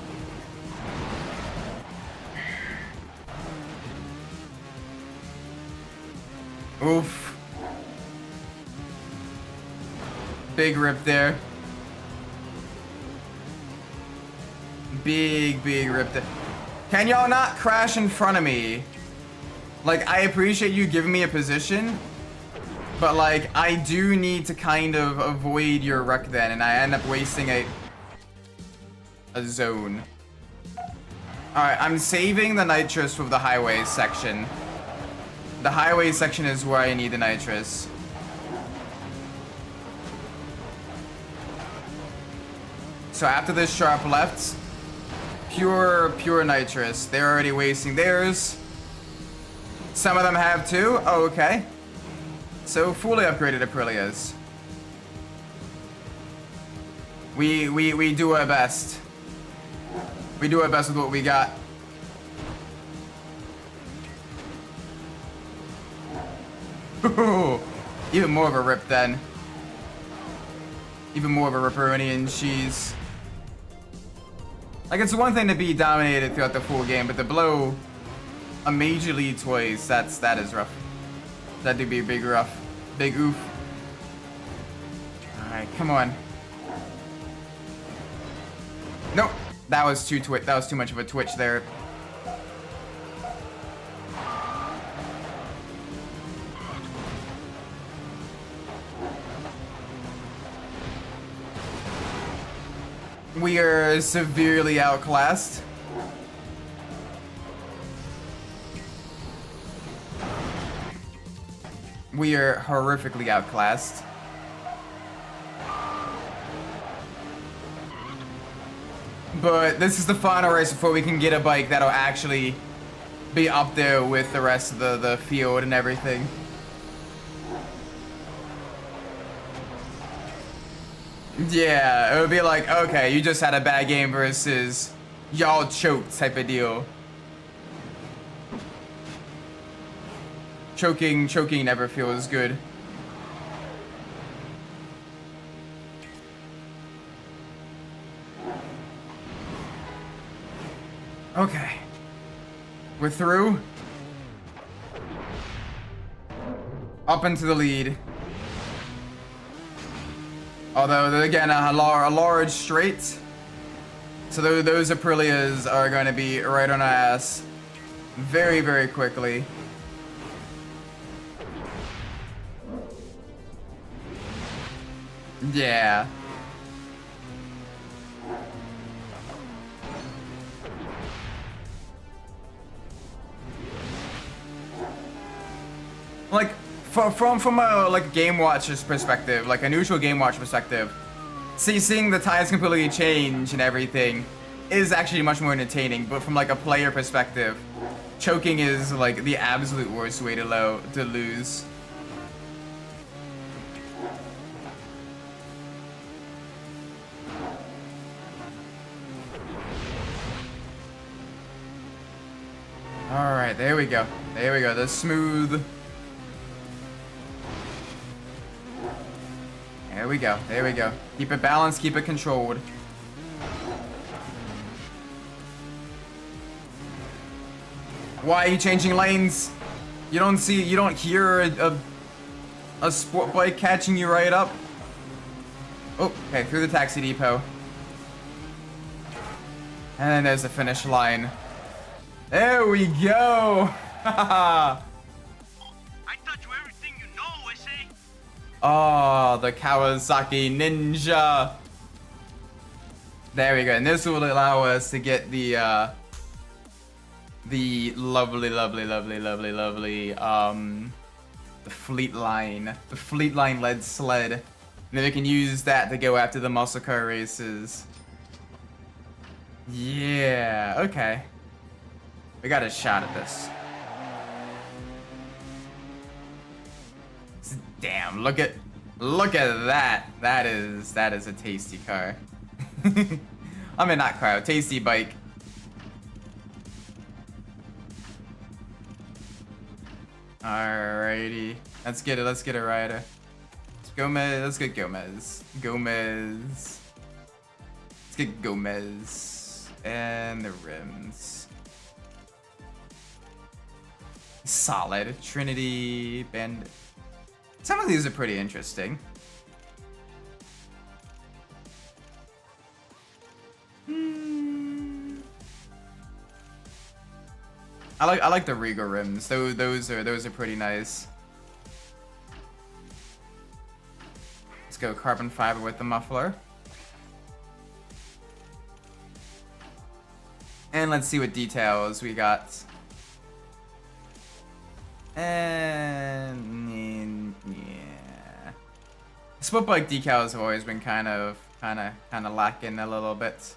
Oof. Big rip there. Big rip there. Can y'all not crash in front of me? Like, I appreciate you giving me a position, but like, I do need to kind of avoid your wreck then, and I end up wasting a zone. Alright, I'm saving the nitrous for the highway section. The highway section is where I need the nitrous. So after this sharp left, pure nitrous. They're already wasting theirs. Some of them have too. Oh, okay. So fully upgraded Aprilias. We do our best. We do our best with what we got. Even more of a rip then. Even more of a ripperoni and cheese. Like, it's one thing to be dominated throughout the full game, but to blow a major lead twice, that is rough. That'd be a big rough. Big oof. Alright, come on. Nope. That was too much of a twitch there. We are severely outclassed. We are horrifically outclassed. But this is the final race before we can get a bike that'll actually be up there with the rest of the field and everything. Yeah, it would be like, okay, you just had a bad game versus y'all choked type of deal. Choking never feels good. Okay. We're through. Up into the lead. Although, again, a large straight. So those Aprilias are going to be right on our ass very, very quickly. Yeah. like from a like game watcher's perspective, like a neutral game watcher perspective, seeing the tires completely change and everything is actually much more entertaining. But from like a player perspective, choking is like the absolute worst way to lose. Alright, there we go. There we go. The smooth. There we go. There we go. Keep it balanced, keep it controlled. Why are you changing lanes? You don't hear a sport bike catching you right up? Oh, okay, through the taxi depot. And then there's the finish line. There we go!
I taught you everything you know, I say.
Oh, the Kawasaki Ninja. There we go, and this will allow us to get the lovely, the fleet line led sled. And then we can use that to go after the muscle car races. Yeah, okay. We got a shot at this. Damn, look at that. That is a tasty car. I mean, not car, a tasty bike. Alrighty, let's get a rider. Let's get Gomez. Let's get Gomez and the rims. Solid. Trinity, Bandit. Some of these are pretty interesting. I like the Regal rims. Those are pretty nice. Let's go carbon fiber with the muffler. And let's see what details we got. And yeah, split bike decals have always been kind of lacking a little bit.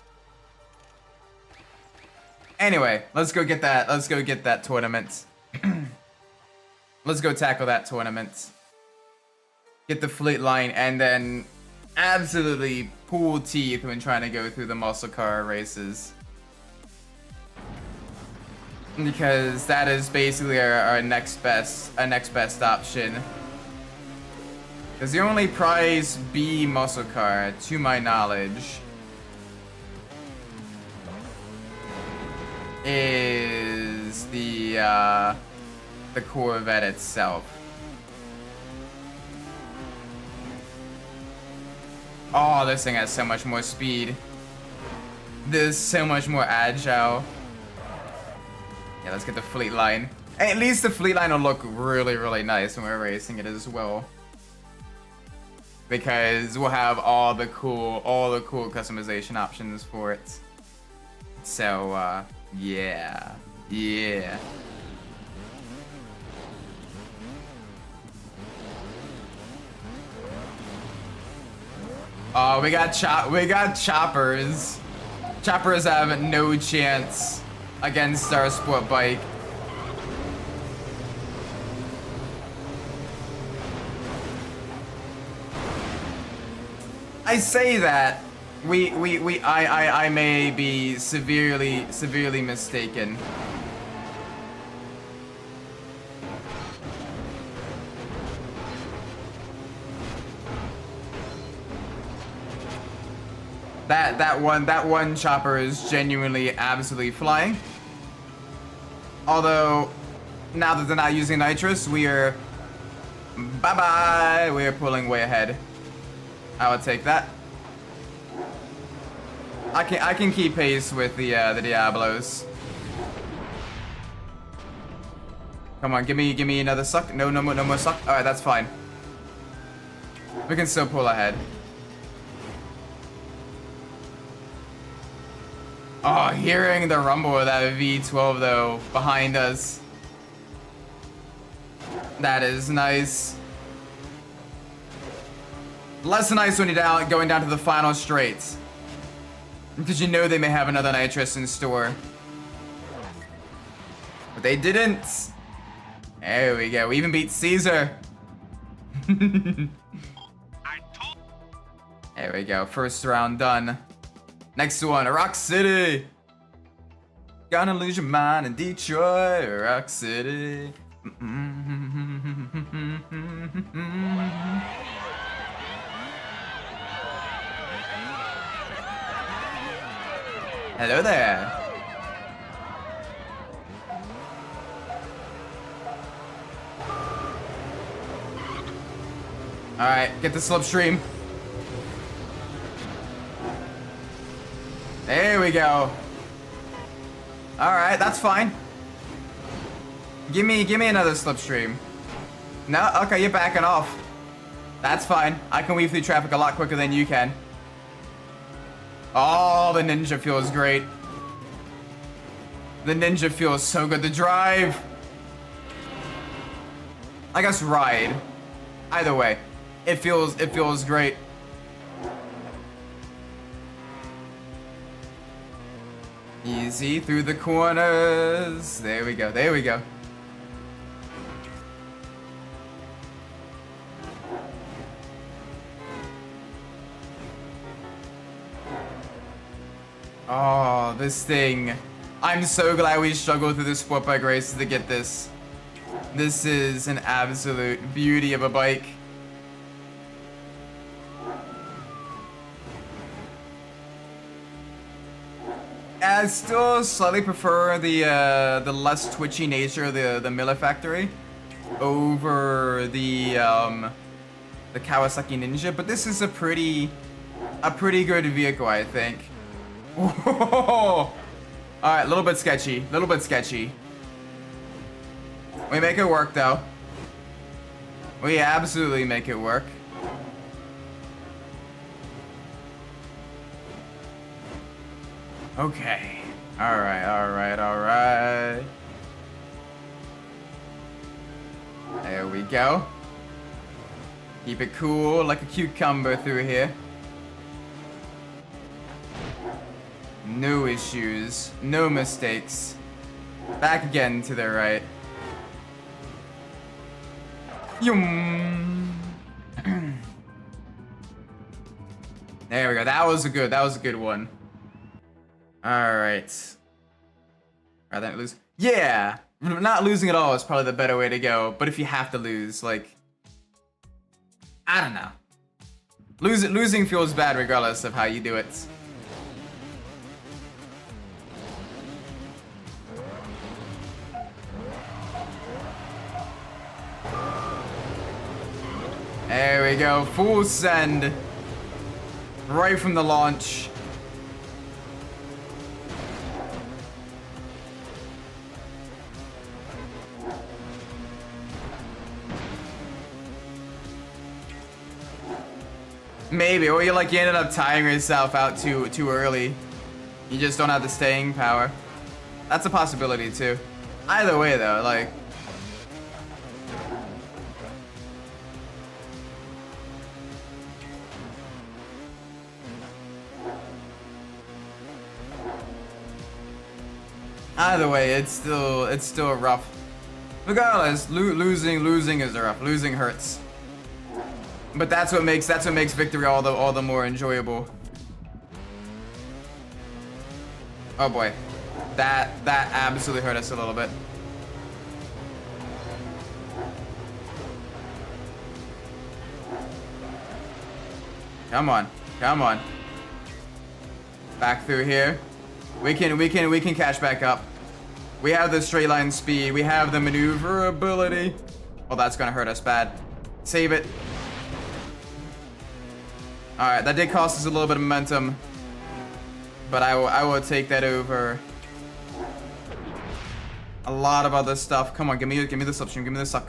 Anyway, let's go get that. Let's go get that tournament. Let's go tackle that tournament. Get the fleet line, and then absolutely pull teeth when trying to go through the muscle car races. Because that is basically our next best option. Because the only prize B muscle car, to my knowledge, is the Corvette itself. Oh, this thing has so much more speed. This is so much more agile. Yeah, let's get the fleet line. And at least the fleet line will look really, really nice when we're racing it as well. Because we'll have all the cool customization options for it. So, yeah. Oh, we got choppers. Choppers have no chance against our sport bike. I say that I may be severely mistaken. That one chopper is genuinely absolutely flying. Although now that they're not using nitrous, we are bye-bye. We are pulling way ahead. I would take that. I can keep pace with the Diablos. Come on, give me another suck. No more suck. All right, that's fine. We can still pull ahead. Oh, hearing the rumble of that V12 though behind us. That is nice. Less nice when you're going down to the final straights. Because you know they may have another nitrous in store. But they didn't. There we go. We even beat Caesar. There we go. First round done. Next one, Rock City. Gonna lose your mind in Detroit, Rock City. Hello there. Alright, get the slipstream. There we go. Alright, that's fine. Give me another slipstream. No? Okay, you're backing off. That's fine. I can weave through traffic a lot quicker than you can. Oh, the Ninja feels great. The Ninja feels so good to drive. I guess ride. Either way, it feels great. Easy through the corners. There we go. There we go. Oh, this thing. I'm so glad we struggled through the sport bike races to get this. This is an absolute beauty of a bike. I still slightly prefer the less twitchy nature of the Miller Factory over the Kawasaki Ninja, but this is a pretty good vehicle, I think. All right, a little bit sketchy, We make it work though. We absolutely make it work. Okay. All right. There we go. Keep it cool like a cucumber through here. No issues, no mistakes. Back again to the right. Yum. There we go. That was a good one. All right. Rather than lose. Yeah, not losing at all is probably the better way to go. But if you have to lose, like, I don't know. Losing feels bad regardless of how you do it. There we go, full send. Right from the launch. Maybe, or you ended up tiring yourself out too early. You just don't have the staying power. That's a possibility too. Either way though, like, either way, it's still rough. Regardless, losing is rough. Losing hurts. But that's what makes victory all the more enjoyable. Oh boy, that absolutely hurt us a little bit. Come on. Back through here. We can catch back up. We have the straight line speed. We have the maneuverability. Well, that's gonna hurt us bad. Save it. All right, that did cost us a little bit of momentum, but I will take that over a lot of other stuff. Come on, give me the slipstream. Give me the suck.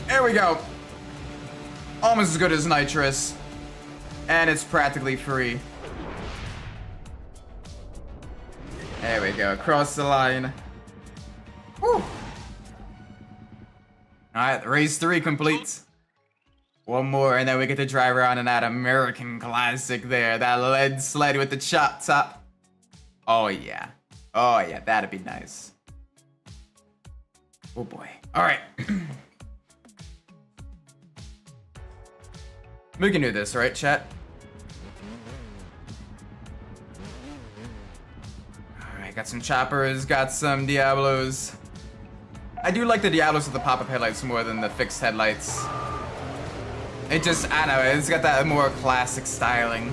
There we go. Almost as good as nitrous, and it's practically free. There we go, across the line. Woo. Alright, race 3 complete. One more, and then we get to drive around in that American classic there. That lead sled with the chop top. Oh, yeah. Oh, yeah, that'd be nice. Oh, boy. Alright. We can do this, right, chat? Alright, got some choppers, got some Diablos. I do like the Diablos with the pop-up headlights more than the fixed headlights. It just, I don't know, it's got that more classic styling.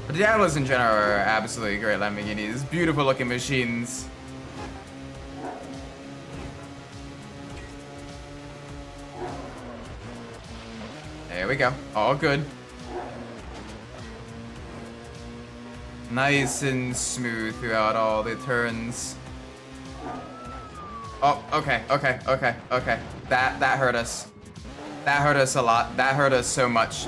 But Diablos in general are absolutely great Lamborghinis. Beautiful looking machines. There we go. All good. Nice and smooth throughout all the turns. Oh, okay. That hurt us. That hurt us a lot. That hurt us so much.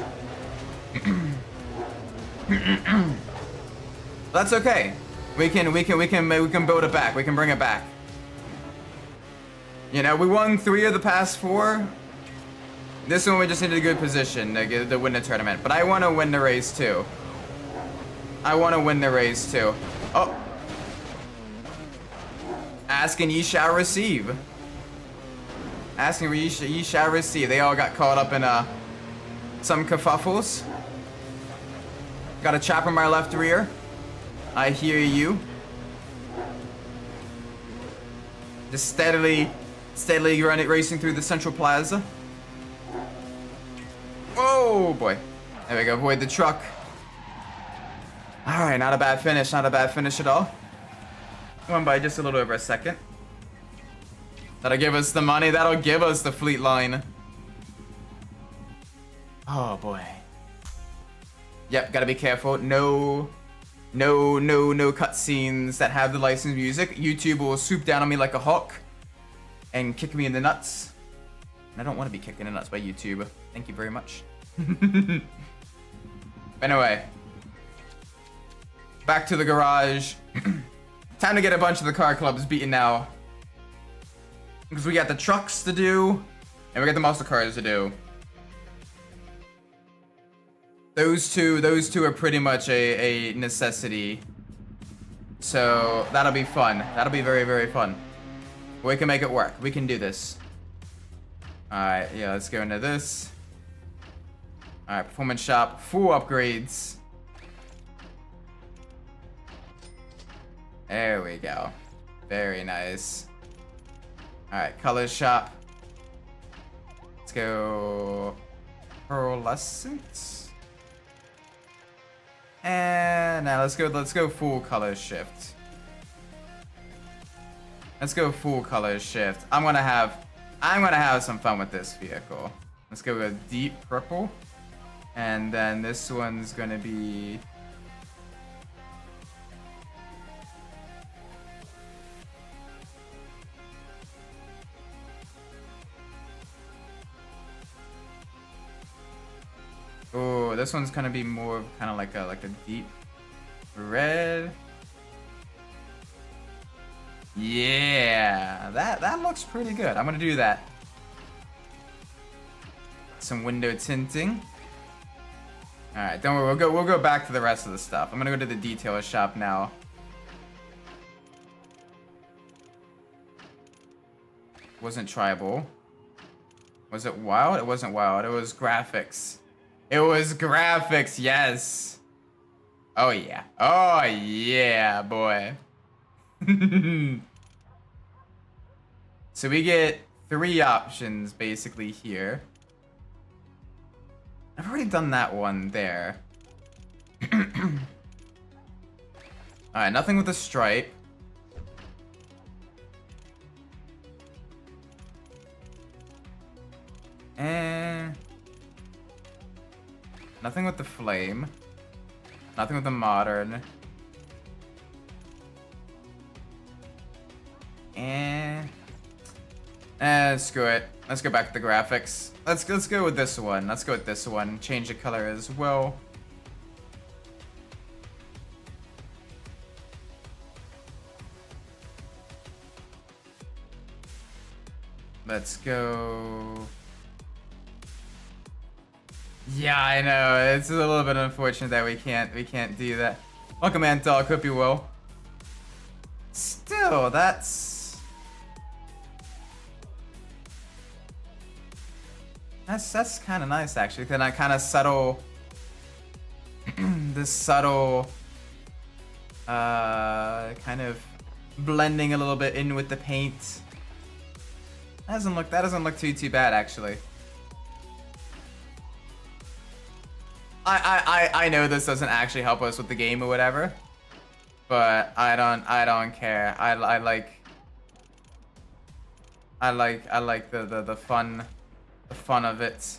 That's okay. We can build it back. We can bring it back. You know, we won 3 of the past 4. This one we just needed a good position to win the tournament. But I want to win the race too. Oh. Ask and ye shall receive. Asking ye shall receive. They all got caught up in some kerfuffles. Got a chopper in my left rear. I hear you. Just steadily racing through the central plaza. Oh boy. There we go. Avoid the truck. Alright, not a bad finish. Not a bad finish at all. Won by just a little over a second. That'll give us the money. That'll give us the fleet line. Oh boy. Yep, gotta be careful. No cutscenes that have the licensed music. YouTube will swoop down on me like a hawk and kick me in the nuts. And I don't want to be kicked in the nuts by YouTube. Thank you very much. Anyway. Back to the garage. Time to get a bunch of the car clubs beaten now. Because we got the trucks to do, and we got the muscle cars to do. Those two are pretty much a necessity. So that'll be fun. That'll be very, very fun. We can make it work. We can do this. Alright, yeah, let's go into this. Alright, performance shop, full upgrades. There we go. Very nice. Alright, color shop. Let's go pearlescent. And now let's go full color shift. Let's go full color shift. I'm gonna have some fun with this vehicle. Let's go with deep purple. And then this one's gonna be oh, this one's gonna be more kind of like a deep red. Yeah, that looks pretty good. I'm gonna do that. Some window tinting. All right, don't worry. We'll go back to the rest of the stuff. I'm gonna go to the detailer shop now. Wasn't tribal. Was it wild? It wasn't wild. It was graphics. It was graphics, yes. Oh yeah. Oh yeah, boy. So we get 3 options basically here. I've already done that one there. Alright, nothing with a stripe. And nothing with the flame. Nothing with the modern. And screw it. Let's go back to the graphics. Let's go with this one. Let's go with this one. Change the color as well. Let's go. Yeah, I know. It's a little bit unfortunate that we can't do that. Welcome, Antog. Hope you well. Still, that's kind of nice actually. Then I kind of subtle, this subtle, kind of blending a little bit in with the paint. That doesn't look too bad actually. I know this doesn't actually help us with the game or whatever, but I don't care. I like the fun of it.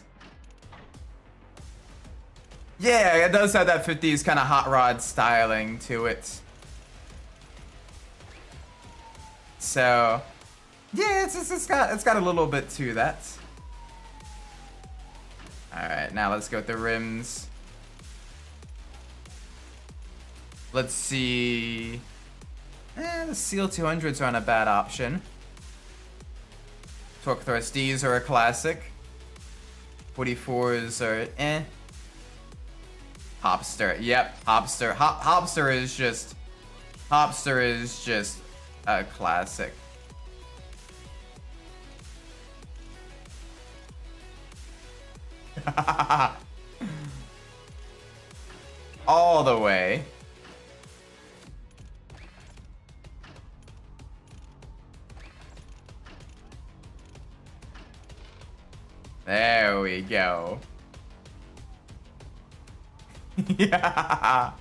Yeah, it does have that 50s kind of hot rod styling to it. So yeah, it's got a little bit to that. All right, now let's go with the rims. Let's see. The Seal 200s aren't a bad option. Torque Thrust Ds are a classic. 44s are eh. Hopster, yep, Hopster. Hopster is just a classic. All the way. There we go. Yeah.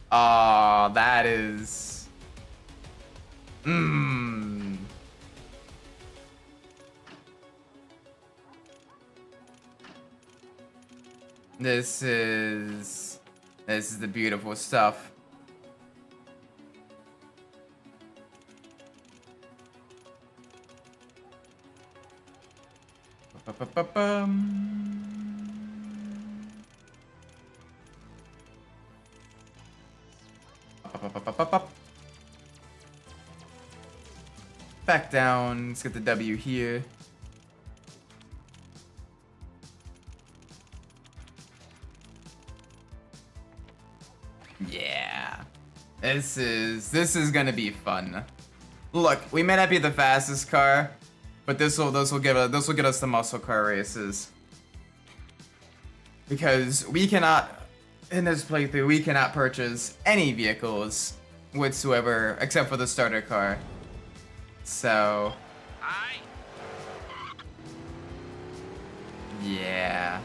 Oh, that is. This is the beautiful stuff. Back down. Let's get the W here. Yeah. This is gonna be fun. Look, we may not be the fastest car, but this will get us the muscle car races. Because we cannot, in this playthrough, we cannot purchase any vehicles whatsoever except for the starter car. So yeah.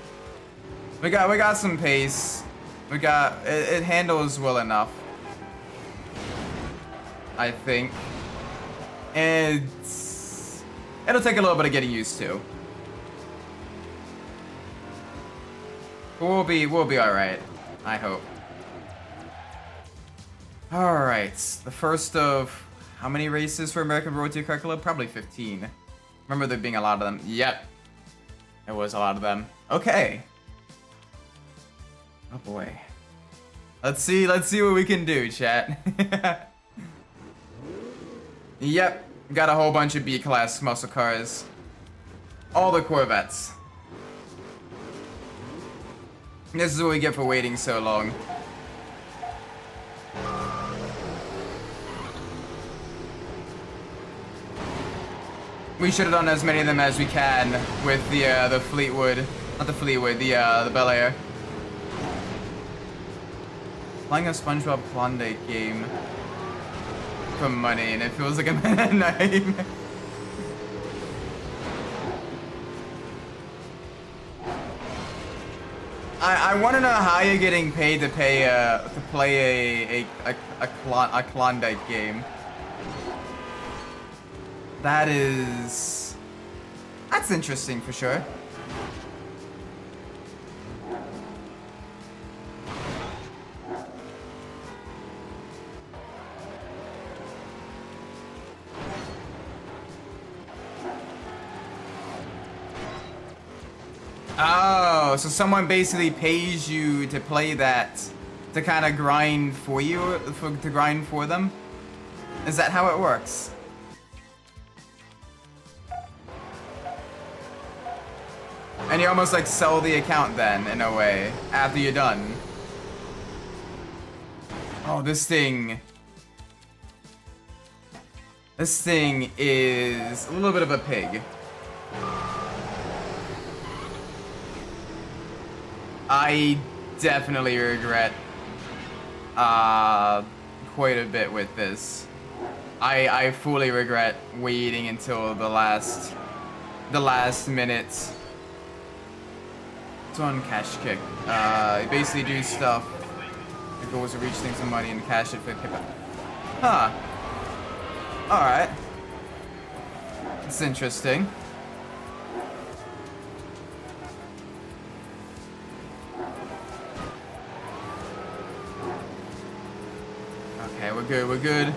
We got some pace. It handles well enough, I think. It'll take a little bit of getting used to. But we'll be all right, I hope. All right, the first of how many races for American Road to Car Club? Probably 15. Remember there being a lot of them. Yep, it was a lot of them. Okay. Oh boy. Let's see what we can do, chat. Yep, got a whole bunch of B-class muscle cars. All the Corvettes. This is what we get for waiting so long. We should have done as many of them as we can with the Fleetwood, not the Fleetwood, the Bel Air. Playing a SpongeBob Klondike game for money, and it feels like a name. I want to know how you're getting paid to play a Klondike game. That's interesting for sure. Oh, so someone basically pays you to play that, to kind of grind for you, to grind for them? Is that how it works? And you almost like sell the account then, in a way, after you're done. Oh, this thing is a little bit of a pig. I definitely regret quite a bit with this. I fully regret waiting until the last minute. It's on cash kick. You basically do stuff. The goal is to reach things of money and cash it for pickup. Huh. Alright. It's interesting. Okay, we're good, we're good.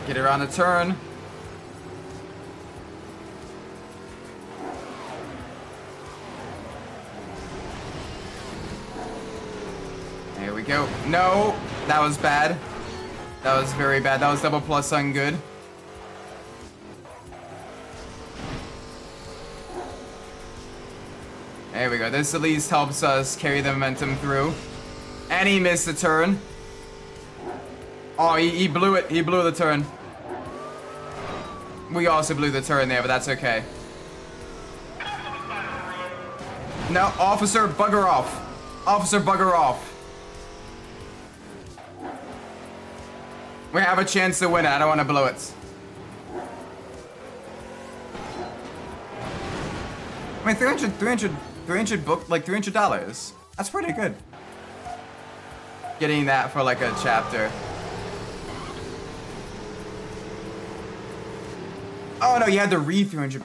Get around the turn. There we go. No, that was bad. That was very bad. That was double plus on good. There we go. This at least helps us carry the momentum through. And he missed the turn. Oh, he blew it. He blew the turn. We also blew the turn there, but that's okay. No, officer, bugger off. Officer, bugger off. We have a chance to win it. I don't want to blow it. I mean, 300 book, like $300. That's pretty good. Getting that for like a chapter. Oh no, you had to read 300.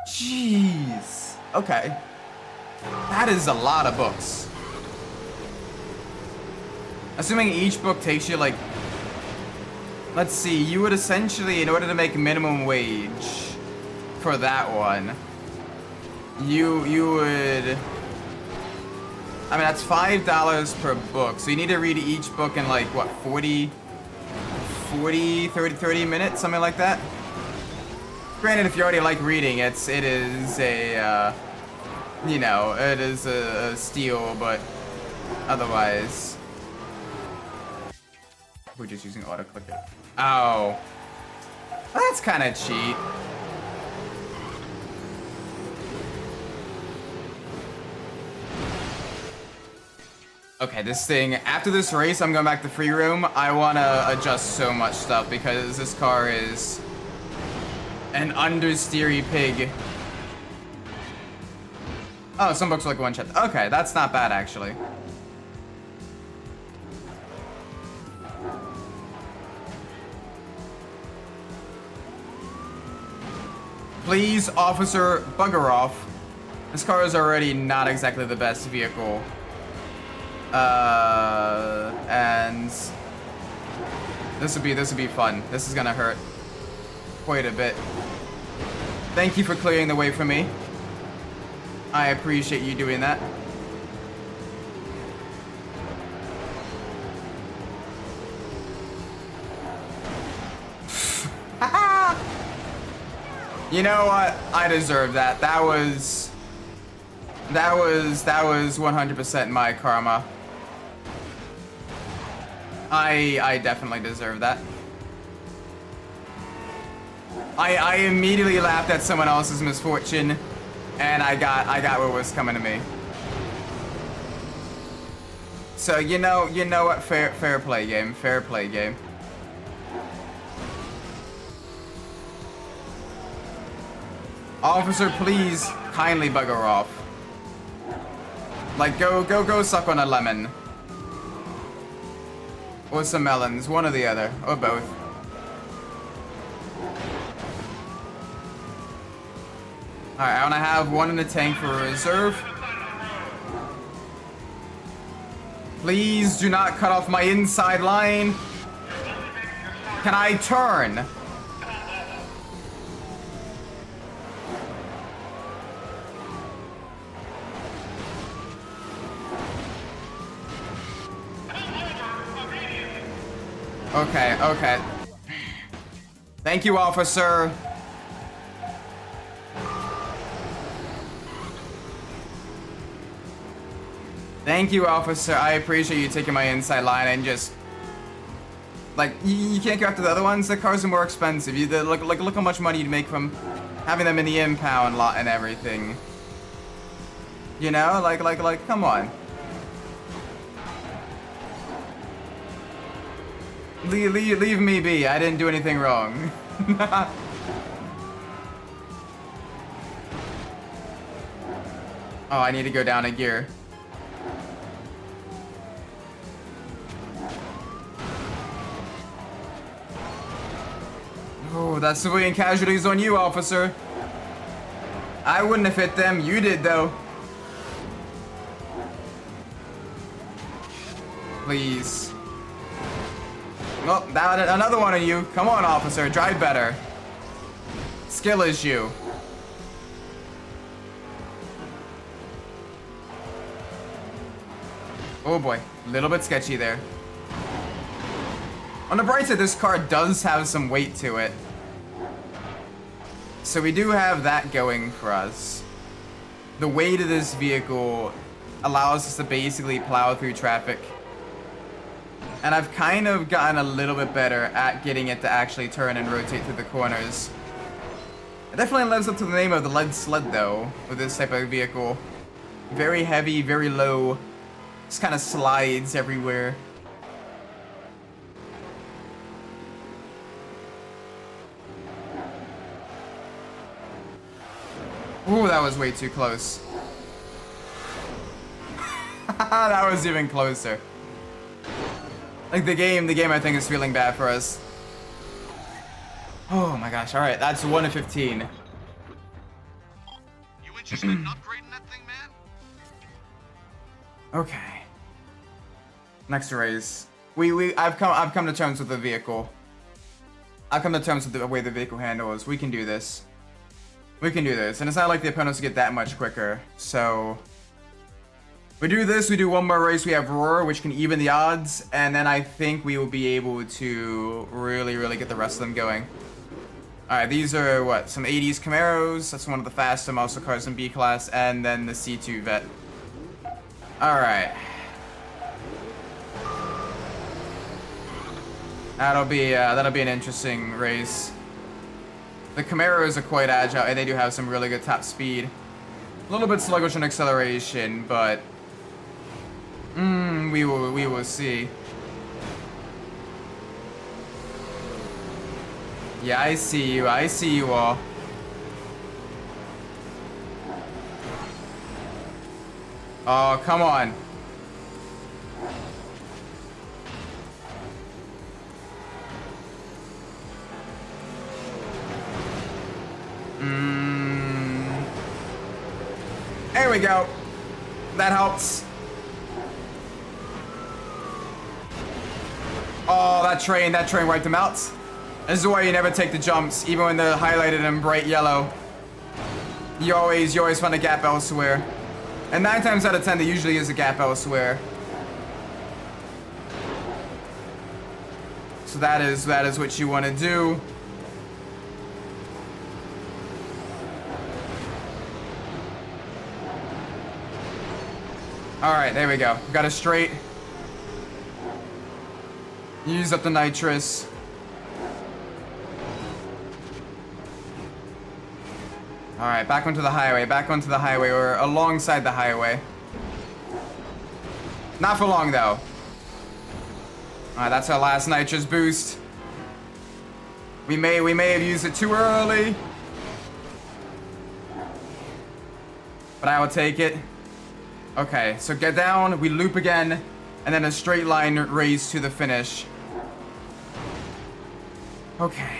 Jeez. Okay. That is a lot of books. Assuming each book takes you like, let's see, you would essentially, in order to make minimum wage for that one, you would, I mean, that's $5 per book. So you need to read each book in like, what, 30 minutes, something like that? Granted, if you already like reading, it is a, you know, it is a steal, but otherwise. We're just using auto-clicker. Oh. That's kind of cheap. Okay, this thing, after this race, I'm going back to free room. I want to adjust so much stuff because this car is an understeery pig. Oh, some books are like one chapter. Okay, that's not bad, actually. Please, officer, bugger off. This car is already not exactly the best vehicle. And this would be fun. This is gonna hurt quite a bit. Thank you for clearing the way for me. I appreciate you doing that. You know what? I deserve that. That was 100% my karma. I definitely deserve that. I immediately laughed at someone else's misfortune, and I got what was coming to me. So you know what? Fair play game. Fair play game. Officer, please kindly bugger off. Like go suck on a lemon. Or some melons, one or the other, or both. Alright, I wanna have one in the tank for reserve. Please do not cut off my inside line. Can I turn? Okay, okay. Thank you, officer. Thank you, officer. I appreciate you taking my inside line and just... Like, you can't go after the other ones. The cars are more expensive. Look how much money you'd make from having them in the impound lot and everything. You know? Like, come on. Leave me be. I didn't do anything wrong. Oh, I need to go down a gear. Oh, that's civilian casualties on you, officer. I wouldn't have hit them. You did, though. Please. Oh, another one of you. Come on, officer. Drive better. Skill issue. Oh boy, a little bit sketchy there. On the bright side, this car does have some weight to it. So we do have that going for us. The weight of this vehicle allows us to basically plow through traffic. And I've kind of gotten a little bit better at getting it to actually turn and rotate through the corners. It definitely lives up to the name of the lead sled though, with this type of vehicle. Very heavy, very low. Just kind of slides everywhere. Ooh, that was way too close. That was even closer. Like the game I think is feeling bad for us. Oh my gosh, alright, that's 1 to 15.
You interested in upgrading that thing, man?
Okay. Next race. I've come to terms with the vehicle. I've come to terms with the way the vehicle handles. We can do this. We can do this. And it's not like the opponents get that much quicker. So we do this, we do one more race, we have Roar, which can even the odds, and then I think we will be able to really get the rest of them going. Alright, these are what? Some 80s Camaros, that's one of the faster muscle cars in B class, and then the C2 Vet. Alright. That'll be an interesting race. The Camaros are quite agile, and they do have some really good top speed. A little bit sluggish on acceleration, but we will see. Yeah, I see you all. Oh, come on. There we go. That helps. Oh, that train wiped them out. This is why you never take the jumps, even when they're highlighted in bright yellow. You always find a gap elsewhere. And 9 times out of 10, there usually is a gap elsewhere. So that is what you want to do. Alright, there we go. Got it straight. Use up the nitrous. Alright, back onto the highway, or alongside the highway. Not for long, though. Alright, that's our last nitrous boost. We may have used it too early. But I will take it. Okay, so get down, we loop again, and then a straight line race to the finish. Okay.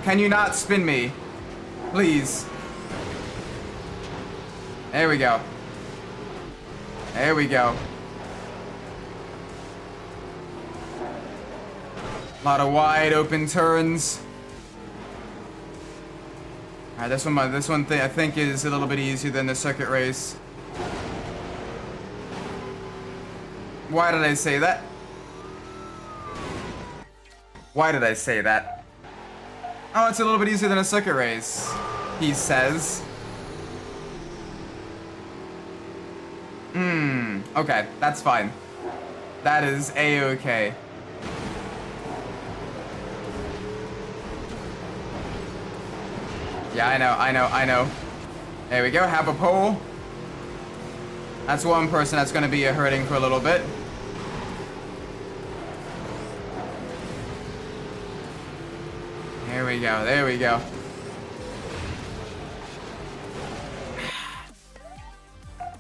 Can you not spin me? Please. There we go. There we go. A lot of wide open turns. Alright, this one I think is a little bit easier than the circuit race. Why did I say that? Why did I say that? Oh, it's a little bit easier than a circuit race, he says. Okay, that's fine. That is a-okay. Yeah, I know. There we go, have a pole. That's one person that's gonna be hurting for a little bit. There we go.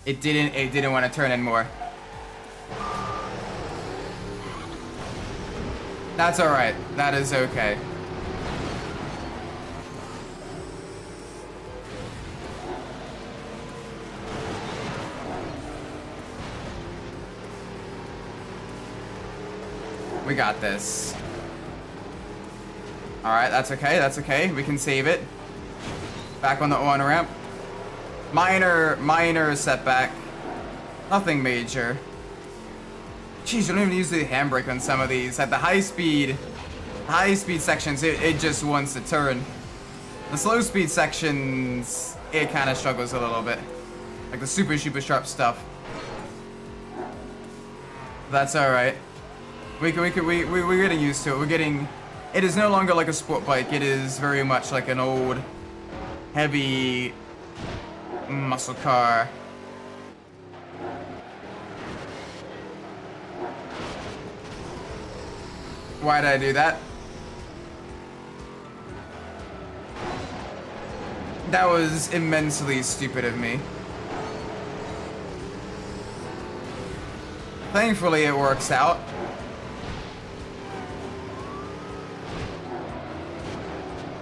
It didn't want to turn in more. That's alright. That is okay. We got this. Alright, that's okay. We can save it. Back on the on-ramp. Minor setback. Nothing major. Jeez, you don't even use the handbrake on some of these. At the high speed sections, it just wants to turn. The slow speed sections, it kind of struggles a little bit. Like the super sharp stuff. That's alright. We're getting used to it. It is no longer like a sport bike. It is very much like an old, heavy muscle car. Why did I do that? That was immensely stupid of me. Thankfully, it works out.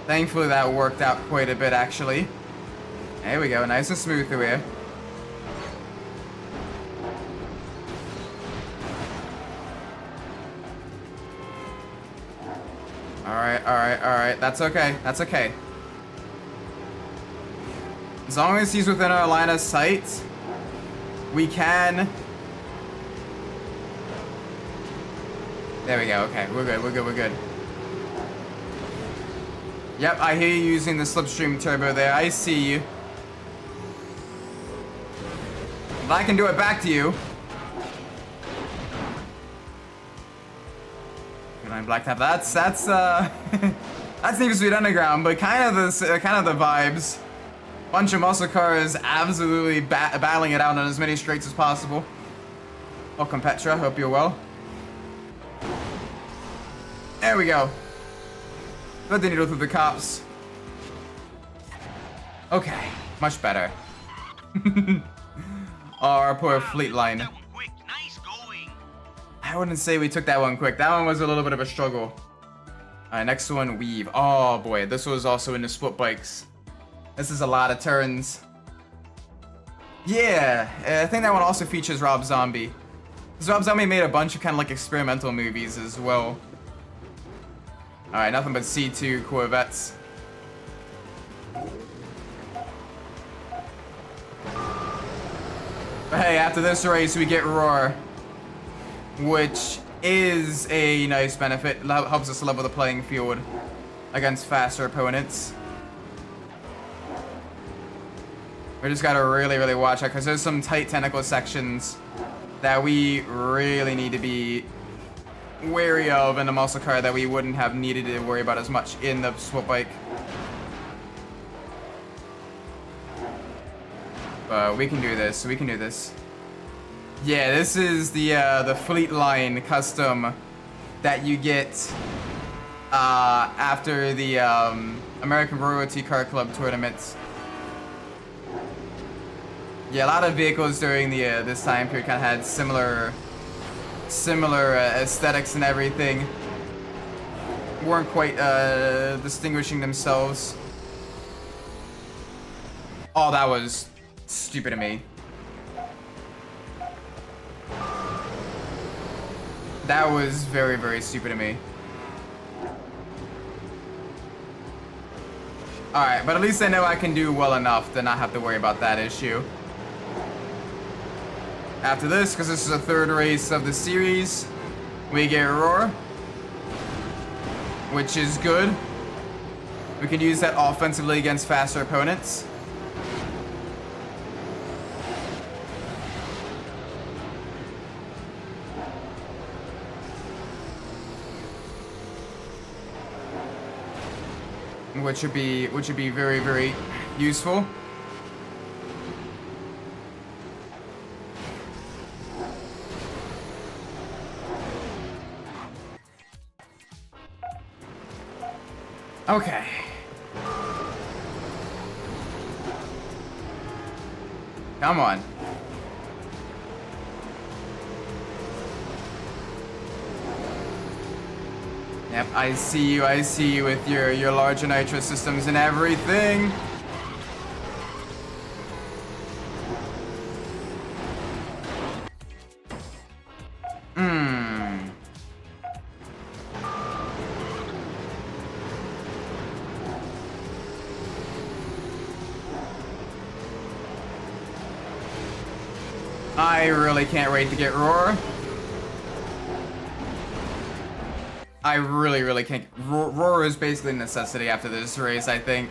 Thankfully, that worked out quite a bit, actually. There we go, nice and smooth through here. Alright, that's okay. As long as he's within our line of sight, we can... There we go, okay, we're good. Yep, I hear you using the slipstream turbo there, I see you. If I can do it back to you. Black Tap. That's that's Need for Speed Underground, but kind of the vibes. Bunch of muscle cars absolutely battling it out on as many straights as possible. Welcome, Petra. Hope you're well. There we go. Thread the needle through the cops. Okay, much better. Our poor fleet line. I wouldn't say we took that one quick. That one was a little bit of a struggle. Alright, next one, Weave. Oh boy, this was also in the split bikes. This is a lot of turns. Yeah, I think that one also features Rob Zombie. Because Rob Zombie made a bunch of kind of like experimental movies as well. Alright, nothing but C2 Corvettes. But hey, after this race, we get Roar. Which is a nice benefit. It helps us level the playing field against faster opponents. We just gotta really watch out because there's some tight technical sections that we really need to be wary of in a muscle car that we wouldn't have needed to worry about as much in the split bike. But we can do this. Yeah, this is the Fleet Line custom that you get after the American Royalty Car Club tournaments. Yeah, a lot of vehicles during the this time period kind of had similar aesthetics and everything. Weren't quite distinguishing themselves. Oh, that was stupid of me. That was very stupid of me. Alright, but at least I know I can do well enough to not have to worry about that issue. After this, because this is the third race of the series, we get Roar, which is good. We can use that offensively against faster opponents. Which would be very, very useful. Okay. Come on. Yep, I see you with your larger nitro systems and everything. I really can't wait to get Roar. I really can't. Roar is basically a necessity after this race, I think.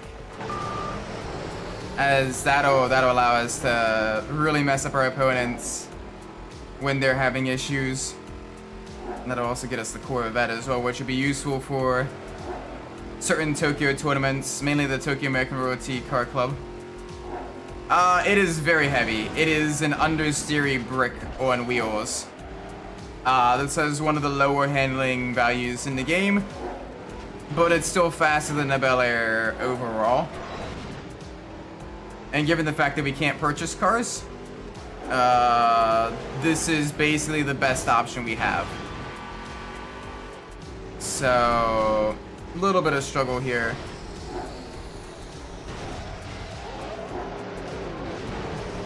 As that'll allow us to really mess up our opponents when they're having issues. And that'll also get us the Corvette as well, which would be useful for certain Tokyo tournaments, mainly the Tokyo American Royalty Car Club. It is very heavy. It is an understeery brick on wheels. This has one of the lower handling values in the game, but it's still faster than the Bel Air overall. And given the fact that we can't purchase cars, this is basically the best option we have. So, a little bit of struggle here.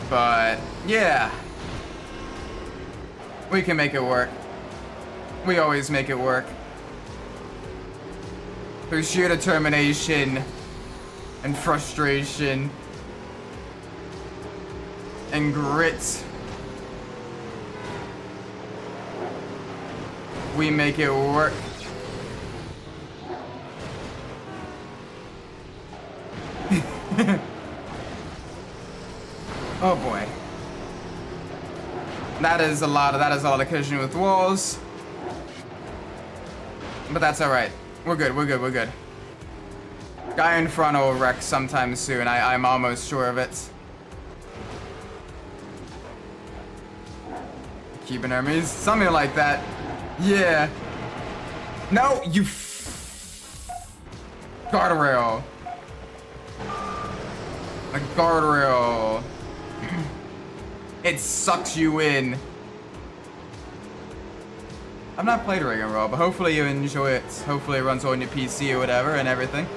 But, yeah. We can make it work. We always make it work. Through sheer determination and frustration and grit, we make it work. Oh boy. That is a lot of collision with walls. But that's alright. We're good. Guy in front will wreck sometime soon. I'm almost sure of it. Cuban armies. Something like that. Yeah. No, you guardrail. A guardrail. It sucks you in. I've not played Rigmarole, but hopefully you enjoy it. Hopefully it runs on your PC or whatever and everything.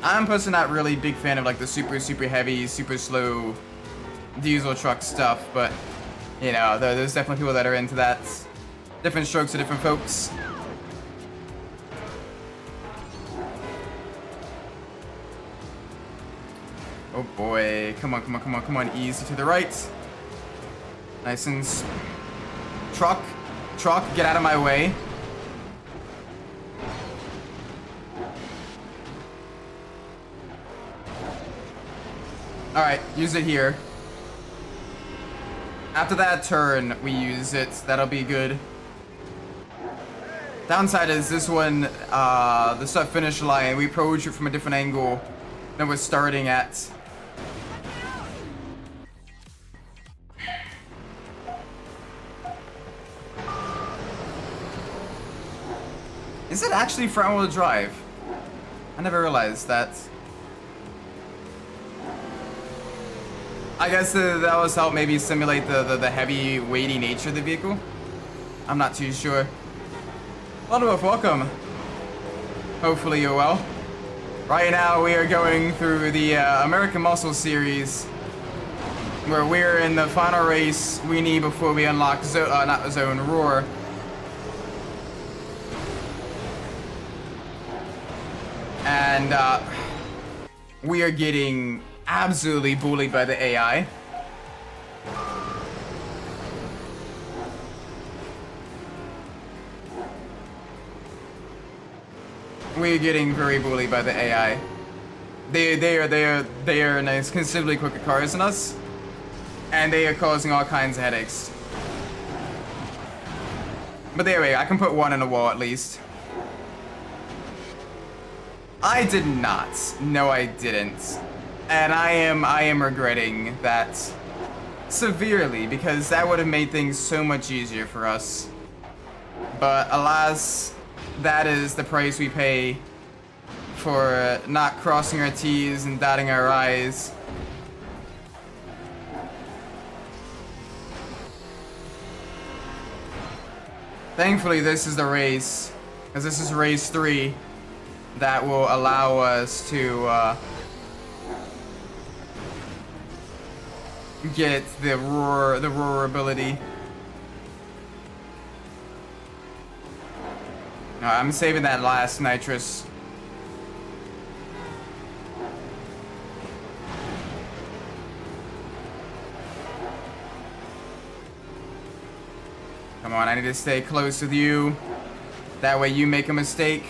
I'm personally not really a big fan of like the super heavy, super slow diesel truck stuff, but you know, there's definitely people that are into that. Different strokes for different folks. Oh boy, come on, easy to the right. Nice and truck, get out of my way. Alright, use it here. After that turn, we use it. That'll be good. Downside is this one, the start finish line, we approach it from a different angle than we're starting at. Is it actually front-wheel drive? I never realized that. I guess that was help maybe simulate the heavy, weighty nature of the vehicle. I'm not too sure. Ludwig, welcome. Hopefully you're well. Right now we are going through the American Muscle Series, where we're in the final race we need before we unlock Zone Roar. And we are getting absolutely bullied by the AI. we're getting very bullied by the AI. They are nice, considerably quicker cars than us, and they are causing all kinds of headaches. But there we go. I can put one in a wall at least. I did not. No, I didn't. And I am regretting that severely, because that would have made things so much easier for us. But alas, that is the price we pay for not crossing our T's and dotting our I's. Thankfully, this is the race, because this is race 3 that will allow us to get the roar ability. I'm saving that last nitrous. Come on, I need to stay close with you. That way you make a mistake.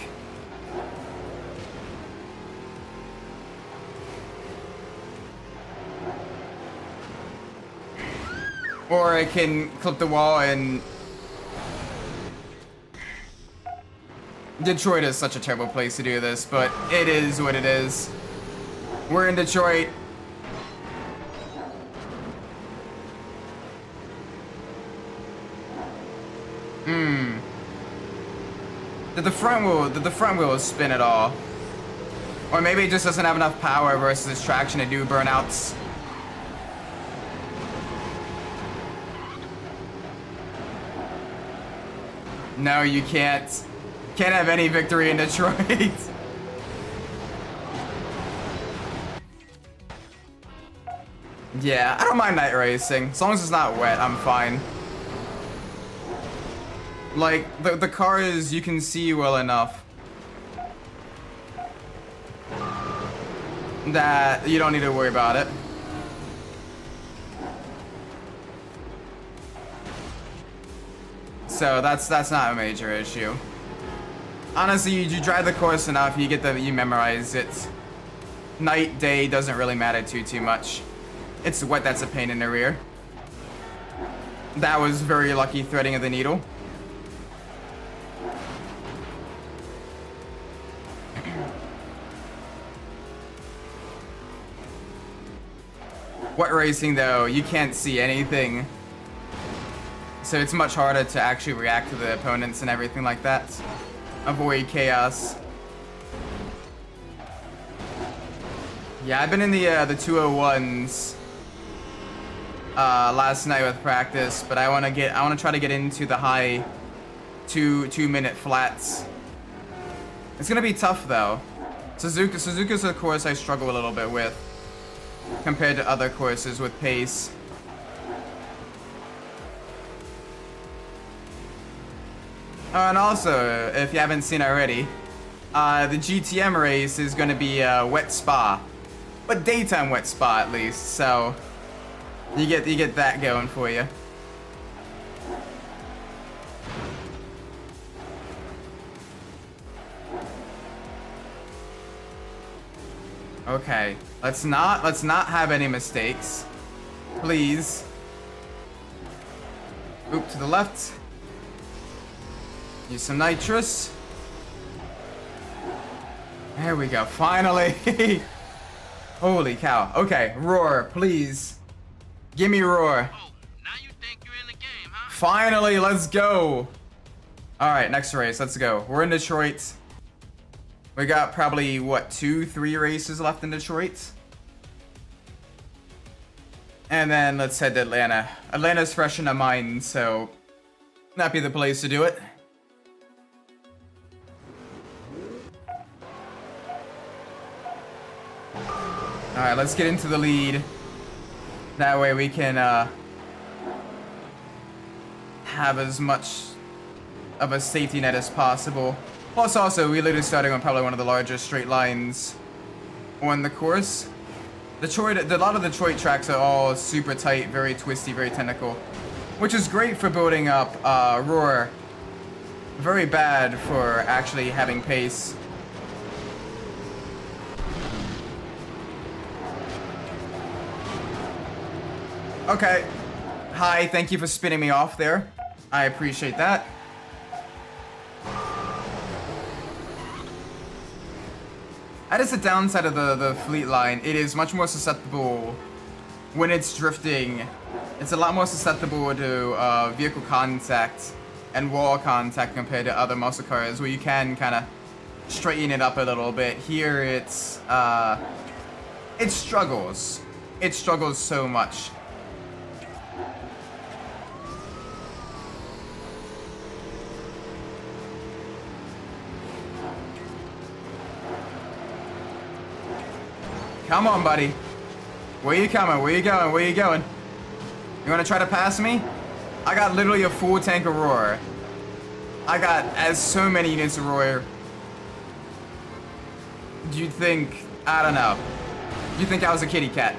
Or I can clip the wall and... Detroit is such a terrible place to do this, but it is what it is. We're in Detroit. Did the front wheel spin at all? Or maybe it just doesn't have enough power versus traction to do burnouts. No, you can't. Can't have any victory in Detroit. Yeah, I don't mind night racing. As long as it's not wet, I'm fine. Like, the cars you can see well enough that you don't need to worry about it. So that's not a major issue. Honestly, you drive the course enough, you memorize it. Night, day doesn't really matter too much. It's wet that's a pain in the rear. That was very lucky threading of the needle. Wet racing though, you can't see anything. So it's much harder to actually react to the opponents and everything like that. Avoid chaos. Yeah, I've been in the 201s last night with practice, but I want to try to get into the high 2-minute flats. It's gonna be tough though. Suzuka's a course I struggle a little bit with compared to other courses with pace. And also, if you haven't seen already, the GTM race is going to be a wet spa, but daytime wet spa at least. So you get that going for you. Okay, let's not have any mistakes, please. Oop, to the left. Use some nitrous. There we go, finally. Holy cow. Okay, roar, please. Give me roar.
Oh, now you think you're in the game, huh?
Finally, let's go. All right, next race, let's go. We're in Detroit. We got probably, what, 2-3 races left in Detroit? And then let's head to Atlanta. Atlanta's fresh in my mind, so that'd be the place to do it. Alright, let's get into the lead. That way we can have as much of a safety net as possible. Plus also, we're literally starting on probably one of the largest straight lines on the course. A lot of Detroit tracks are all super tight, very twisty, very technical. Which is great for building up roar. Very bad for actually having pace. Okay. Hi, thank you for spinning me off there. I appreciate that. That is the downside of the fleet line. It is much more susceptible when it's drifting. It's a lot more susceptible to vehicle contact and wall contact compared to other muscle cars where you can kind of straighten it up a little bit. Here it's it struggles. It struggles so much. Come on, buddy. Where you coming? Where you going? Where you going? You want to try to pass me? I got literally a full tank of roar. I got so many units of roar. Do you think... I don't know. Do you think I was a kitty cat?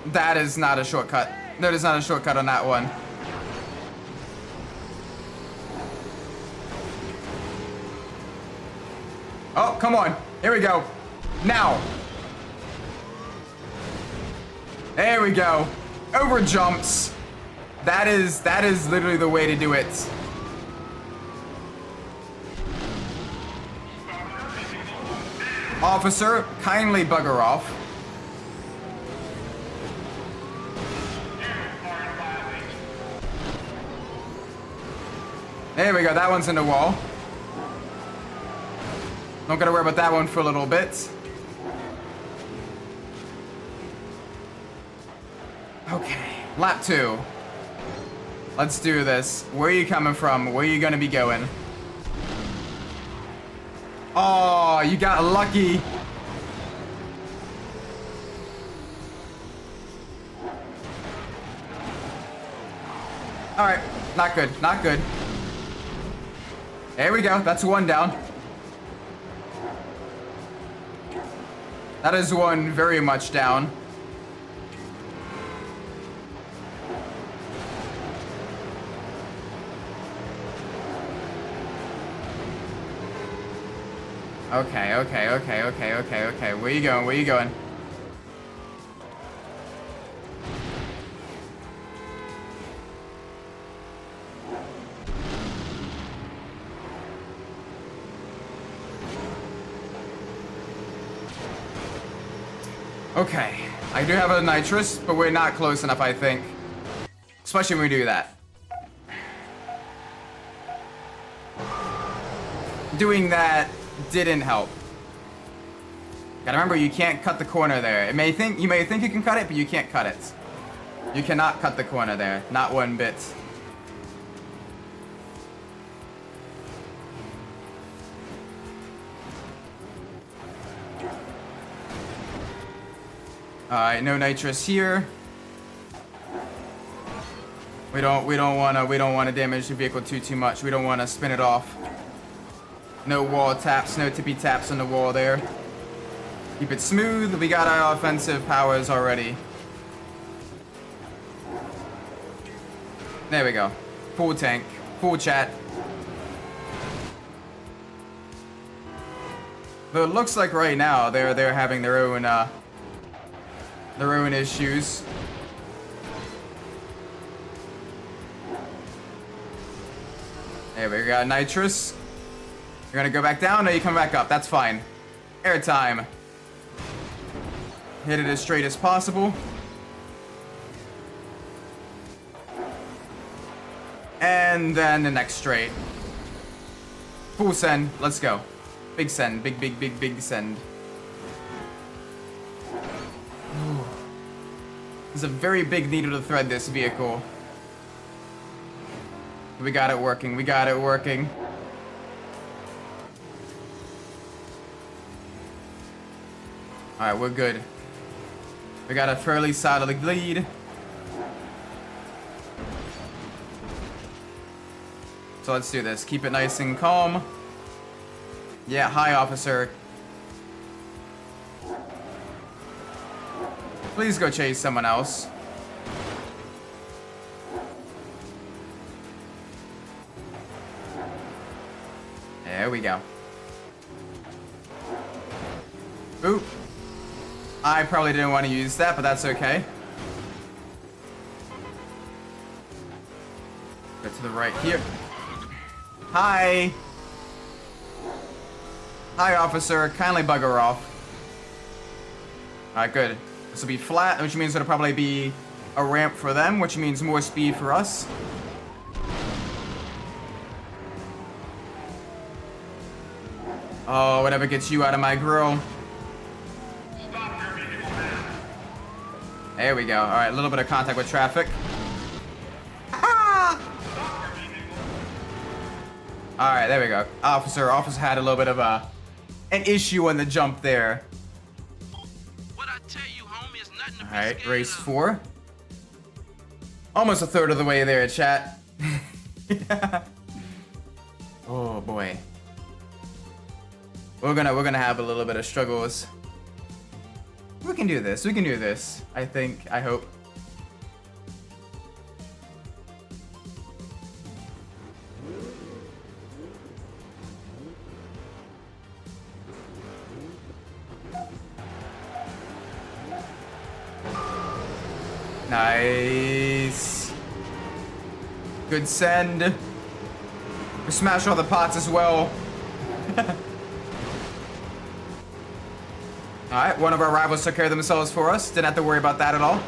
That is not a shortcut. That is not a shortcut on that one. Oh, come on. Here we go. Now. There we go. Over jumps. That is literally the way to do it. Officer, kindly bugger off. There we go. That one's in the wall. Don't gotta worry about that one for a little bit. Okay, lap 2. Let's do this. Where are you coming from? Where are you gonna be going? Oh, you got lucky. Alright, not good, not good. There we go, that's one down. That is one very much down. Okay. Where you going? Where you going? Okay, I do have a nitrous, but we're not close enough, I think. Especially when we do that. Doing that didn't help. Gotta remember, you can't cut the corner there. You may think you can cut it, but you can't cut it. You cannot cut the corner there, not one bit. Alright, no nitrous here. We don't wanna damage the vehicle too much. We don't wanna spin it off. No wall taps, no tippy taps on the wall there. Keep it smooth. We got our offensive powers already. There we go. Full tank, full chat. Though it looks like right now they're having their own issues. There we got nitrous. You're gonna go back down, or you come back up. That's fine. Airtime. Hit it as straight as possible. And then the next straight. Full send. Let's go. Big send. Big send. There's a very big needle to thread this vehicle. We got it working. We got it working. Alright, we're good. We got a fairly solid lead. So let's do this. Keep it nice and calm. Yeah, hi, officer. Please go chase someone else. There we go. Oop. I probably didn't want to use that, but that's okay. Go to the right here. Hi. Hi, officer. Kindly bugger off. Alright, good. This will be flat, which means it'll probably be a ramp for them, which means more speed for us. Oh, whatever gets you out of my grill. There we go. Alright, a little bit of contact with traffic. Alright, there we go. Officer had a little bit of an issue on the jump there.
What I tell you, homie, is nothing to be
Alright,
scared
race
of.
4. Almost a third of the way there, chat. Oh boy. We're gonna have a little bit of struggles. We can do this. We can do this. I think. I hope. Nice. Good send. We smash all the pots as well. Alright, one of our rivals took care of themselves for us. Didn't have to worry about that at all.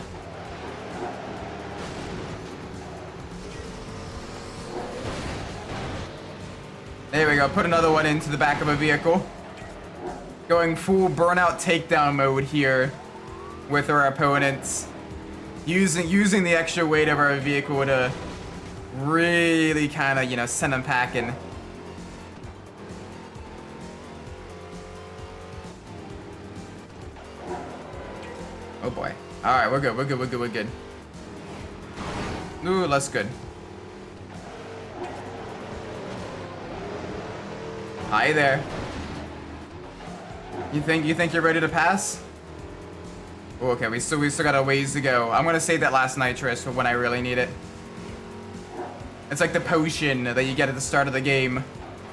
There we go. Put another one into the back of a vehicle. Going full burnout takedown mode here with our opponents. Using the extra weight of our vehicle to really kind of, you know, send them packing. Oh boy. Alright, we're good. We're good. We're good. We're good. Ooh, that's good. Hi there. You think you're ready to pass? Oh, okay, we still got a ways to go. I'm gonna save that last nitrous for when I really need it. It's like the potion that you get at the start of the game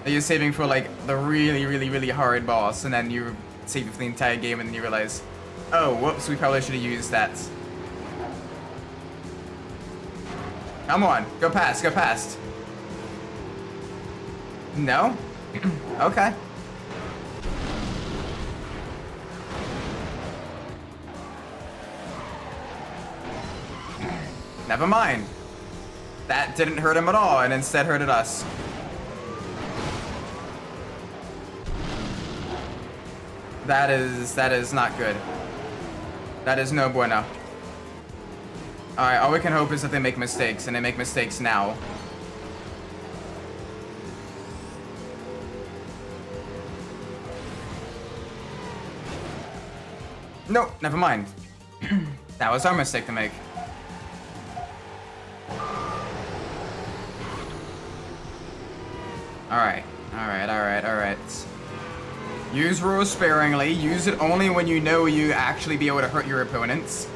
that you're saving for like the really hard boss, and then you save it for the entire game, and then you realize, oh, whoops, we probably should have used that. Come on, go past, go past. No? Okay. Never mind. That didn't hurt him at all, and instead hurted us. That is not good. That is no bueno. Alright, all we can hope is that they make mistakes, and they make mistakes now. Nope, never mind. That was our mistake to make. Alright. Use rules sparingly. Use it only when you know you actually be able to hurt your opponents.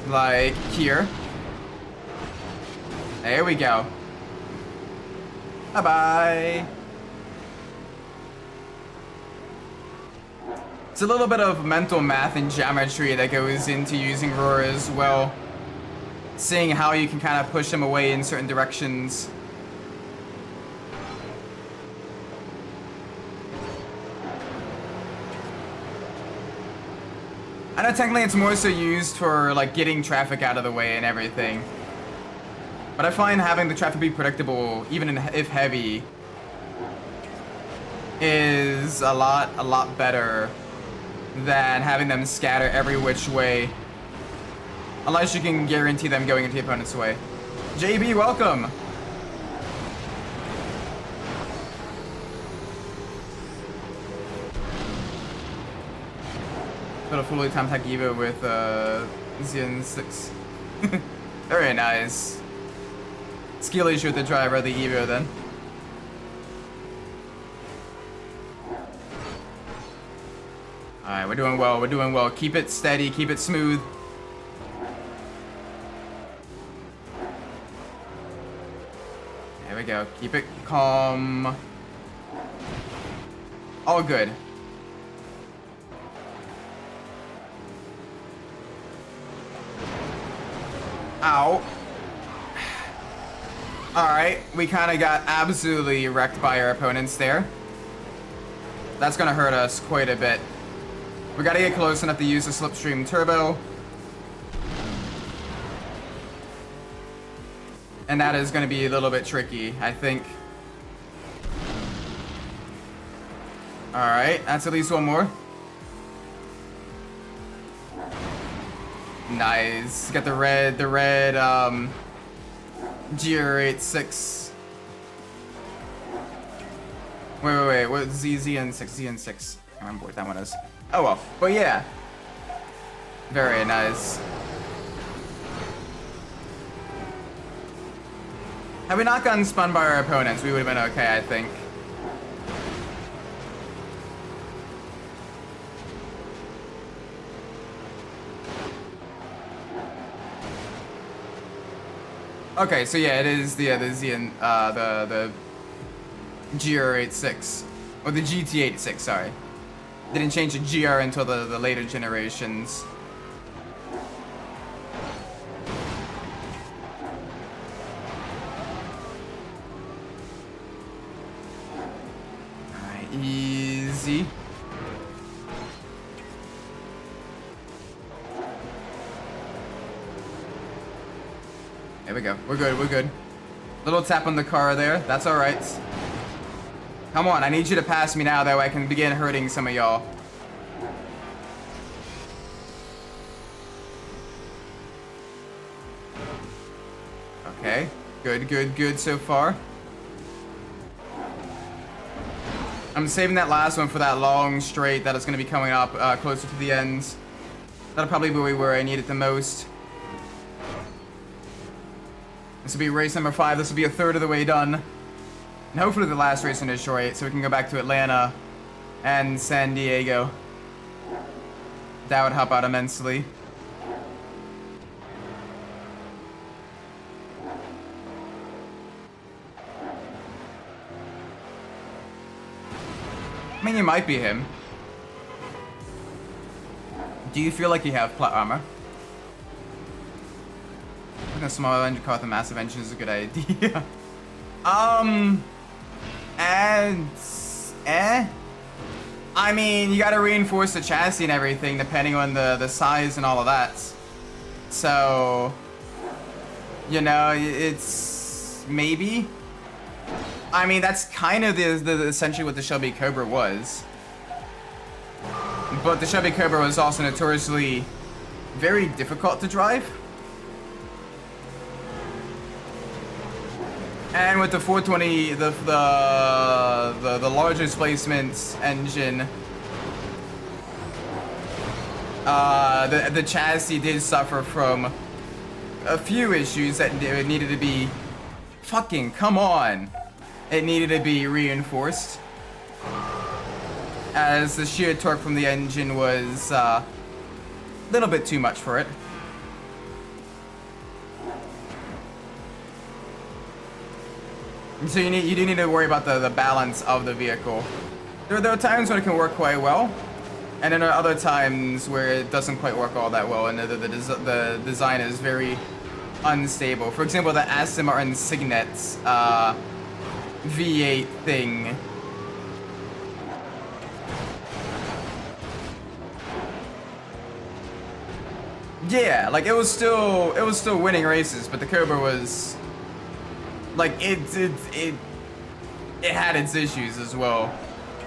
Like here. There we go. Bye-bye. It's a little bit of mental math and geometry that goes into using roar as well. Seeing how you can kind of push them away in certain directions. I know technically it's more so used for like getting traffic out of the way and everything. But I find having the traffic be predictable, even if heavy, is a lot better than having them scatter every which way. Unless you can guarantee them going into the opponent's way. JB, welcome! Put a fully timed hack Evo with Zen 6. Very nice. Skill issue with the driver of the Evo then. Alright, we're doing well, we're doing well. Keep it steady, keep it smooth. There we go. Keep it calm. All good. Ow. Alright, we kind of got absolutely wrecked by our opponents there. That's gonna hurt us quite a bit. We gotta get close enough to use the slipstream turbo. And that is gonna be a little bit tricky, I think. Alright, that's at least one more. Nice. Got the red GR86. Wait, what ZN6? I can't remember what that one is. Oh well, but yeah. Very nice. Had we not gotten spun by our opponents, we would have been okay, I think. Okay, so yeah, it is the ZN, the GR86 or the GT86. Sorry, didn't change the GR until the later generations. Alright, easy. There we go. We're good. Little tap on the car there. That's alright. Come on, I need you to pass me now, that way I can begin hurting some of y'all. Okay. Good so far. I'm saving that last one for that long straight that is going to be coming up closer to the end. That'll probably be where I need it the most. This will be race number 5. This will be a third of the way done. And hopefully the last race in Detroit, so we can go back to Atlanta and San Diego. That would help out immensely. I mean, you might be him. Do you feel like you have plot armor? I think a small engine car with a massive engine is a good idea. I mean, you gotta reinforce the chassis and everything depending on the size and all of that. So, you know, it's maybe. I mean, that's kind of the essentially what the Shelby Cobra was. But the Shelby Cobra was also notoriously very difficult to drive. And with the 420, the large displacement engine, the chassis did suffer from a few issues that it needed to be fucking come on. It needed to be reinforced, as the sheer torque from the engine was a little bit too much for it. So you do need to worry about the balance of the vehicle. There are times when it can work quite well, and then there are other times where it doesn't quite work all that well, and the design is very unstable. For example, the Aston Martin Signet V8 thing. Yeah, like it was still winning races, but the Cobra was like it had its issues as well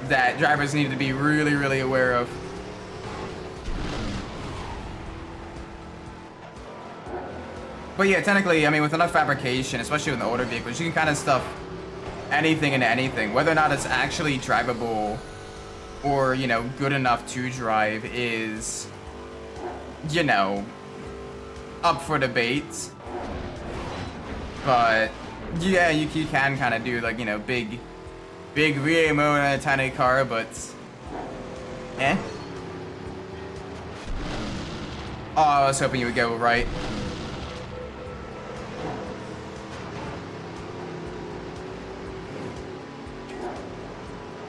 that drivers needed to be really aware of. But yeah, technically, I mean, with enough fabrication, especially with the older vehicles, you can kind of stuff anything into anything. Whether or not it's actually drivable or, you know, good enough to drive is, you know, up for debate. But yeah, you can kind of do, like, you know, big VA mode in a tiny car, but eh. Oh, I was hoping you would go right.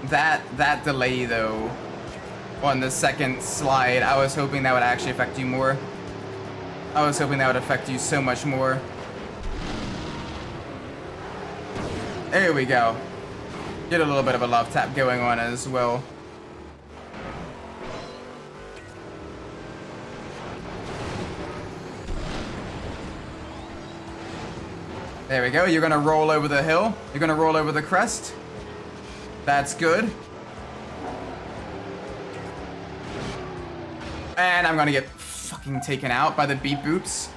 That delay though on the second slide, I was hoping that would actually affect you more. I was hoping that would affect you so much more. There we go. Get a little bit of a love tap going on as well. There we go. You're gonna roll over the hill. You're gonna roll over the crest. That's good. And I'm gonna get fucking taken out by the beep boops.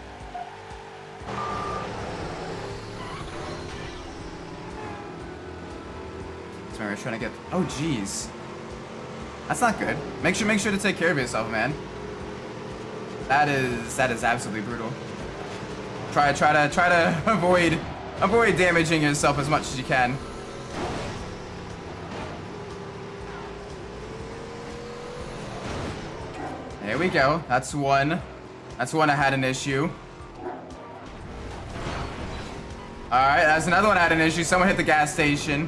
Sorry, we're trying to get. Oh, jeez. That's not good. Make sure to take care of yourself, man. That is absolutely brutal. Try to avoid damaging yourself as much as you can. There we go. That's one. That's one I had an issue. Alright, that's another one I had an issue. Someone hit the gas station.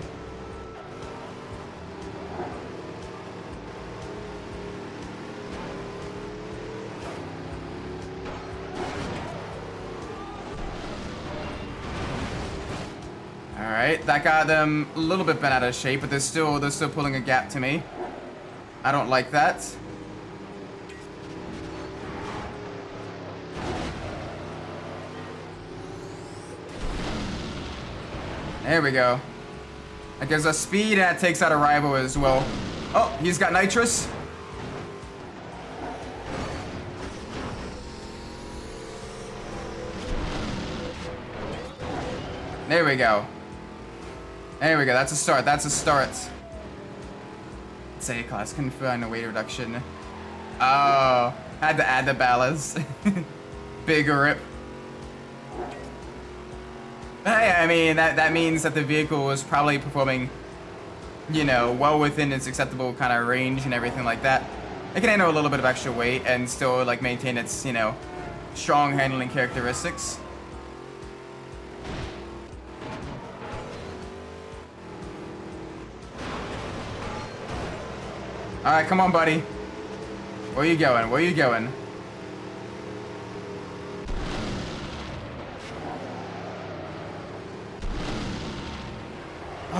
Alright, that got them a little bit bent out of shape, but they're still pulling a gap to me. I don't like that. There we go. That gives us speed, and that takes out a rival as well. Oh, he's got nitrous. There we go. There we go. That's a start. That's a start. It's A class. Couldn't find a weight reduction. Oh, had to add the ballast. Big rip. Hey, I mean, that means that the vehicle was probably performing, you know, well within its acceptable kind of range and everything like that. It can handle a little bit of extra weight and still, like, maintain its, you know, strong handling characteristics. Alright, come on, buddy. Where you going? Where you going?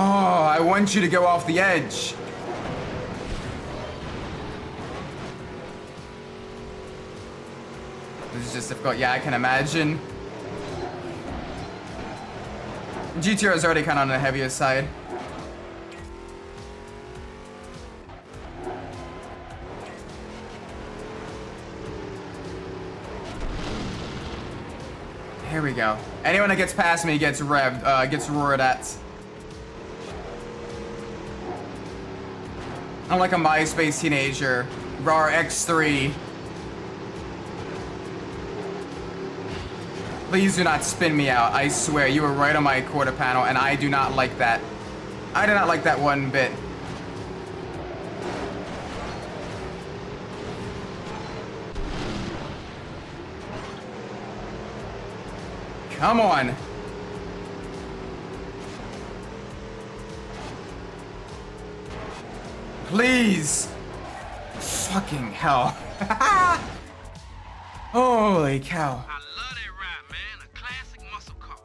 Oh, I want you to go off the edge. This is just difficult. Yeah, I can imagine. GTR is already kind of on the heavier side. Here we go. Anyone that gets past me gets revved, gets roared at. I'm like a MySpace teenager. RAR X3. Please do not spin me out. I swear, you were right on my quarter panel, and I do not like that. I do not like that one bit. Come on. Please. Fucking hell. Holy cow.
I love that ride, man. A classic muscle car.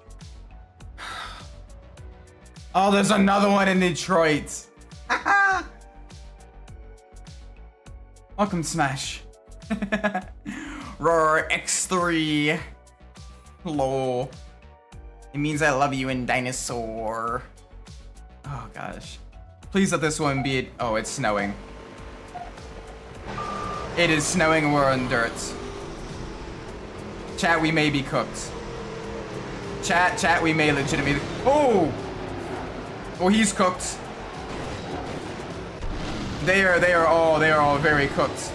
Oh, there's another one in Detroit. Welcome, Smash. Roar X3. Lol. It means I love you in dinosaur. Oh gosh. Please let this one be. Oh, it's snowing. It is snowing. We're on dirt. Chat, we may be cooked. Chat, we may legitimately. Oh! Well, he's cooked. They are all very cooked.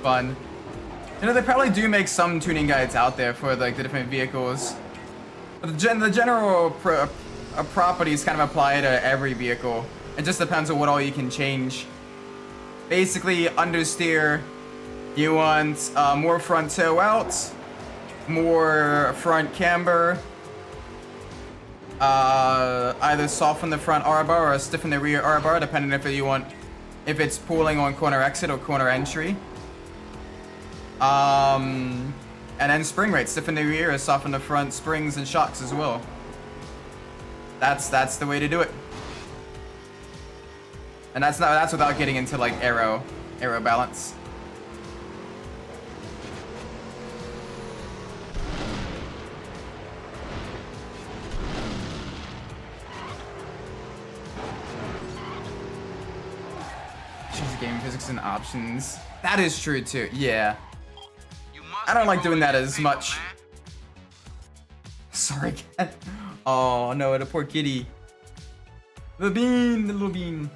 Fun. You know, they probably do make some tuning guides out there for like the different vehicles. But the general properties kind of apply to every vehicle. It just depends on what all you can change. Basically, understeer, you want more front toe out, more front camber. Either soften the front R-bar or stiffen the rear R-bar, depending if it's pulling on corner exit or corner entry. And then spring rate, stiffen the rear or soften the front springs and shocks as well. That's the way to do it. And that's without getting into like aero balance. Choose game physics and options. That is true too. Yeah. I don't like doing that as much. Sorry, cat. Oh no, the poor kitty. The little bean.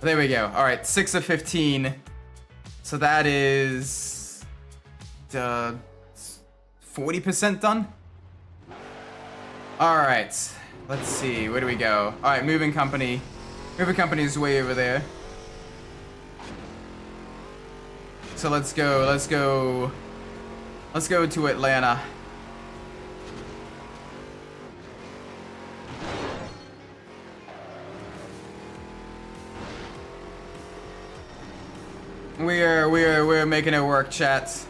There we go. All right, 6 of 15. So that is 40% done. All right, let's see. Where do we go? All right, moving company. Moving company is way over there. So let's go to Atlanta. We're making it work, chat.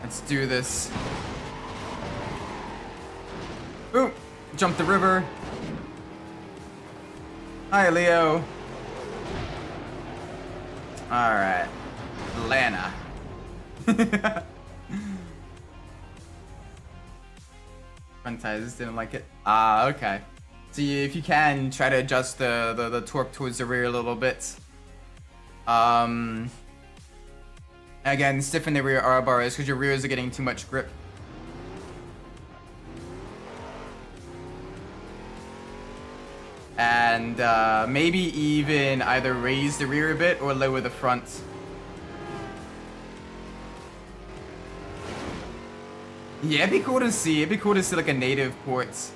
Let's do this. Boom! Jump the river. Hi, Leo. All right, Atlanta. Front tires didn't like it. Ah, okay. So if you can, try to adjust the torque towards the rear a little bit. Again, stiffen the rear R bars because your rears are getting too much grip. And maybe even either raise the rear a bit or lower the front. Yeah, it'd be cool to see. It'd be cool to see like a native port.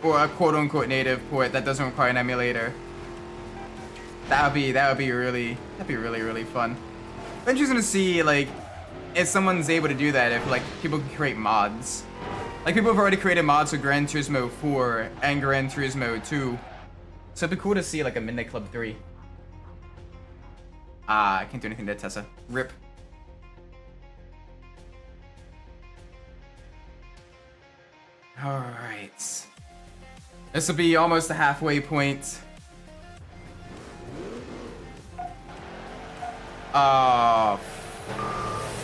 Or a quote-unquote native port that doesn't require an emulator. That'd be really fun. I'm interested to see like if someone's able to do that. If like people can create mods, like people have already created mods for Gran Turismo 4 and Gran Turismo 2. So it'd be cool to see like a Midnight Club 3. I can't do anything there, Tessa. Rip. All right. This will be almost the halfway point. Oh,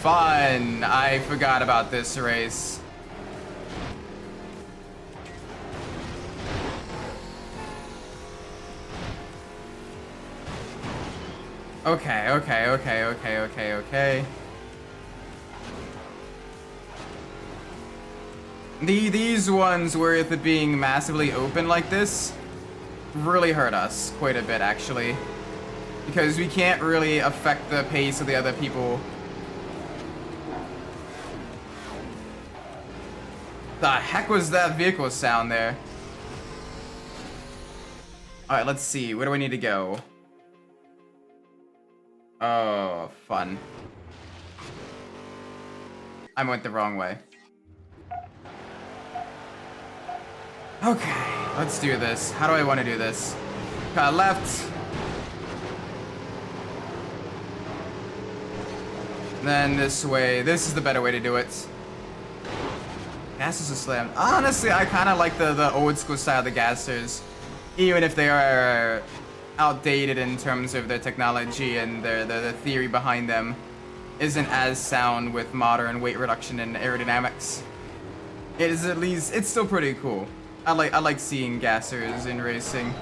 fun. I forgot about this race. Okay. These ones with it being massively open like this really hurt us quite a bit, actually. Because we can't really affect the pace of the other people. The heck was that vehicle sound there? Alright, let's see. Where do I need to go? Oh, fun. I went the wrong way. Okay, let's do this. How do I want to do this? Left. Then this way. This is the better way to do it. Gassers are slammed. Honestly, I kind of like the old school style of the gassers. Even if they are outdated in terms of their technology and the theory behind them isn't as sound with modern weight reduction and aerodynamics. It is at least, it's still pretty cool. I like seeing gassers in racing.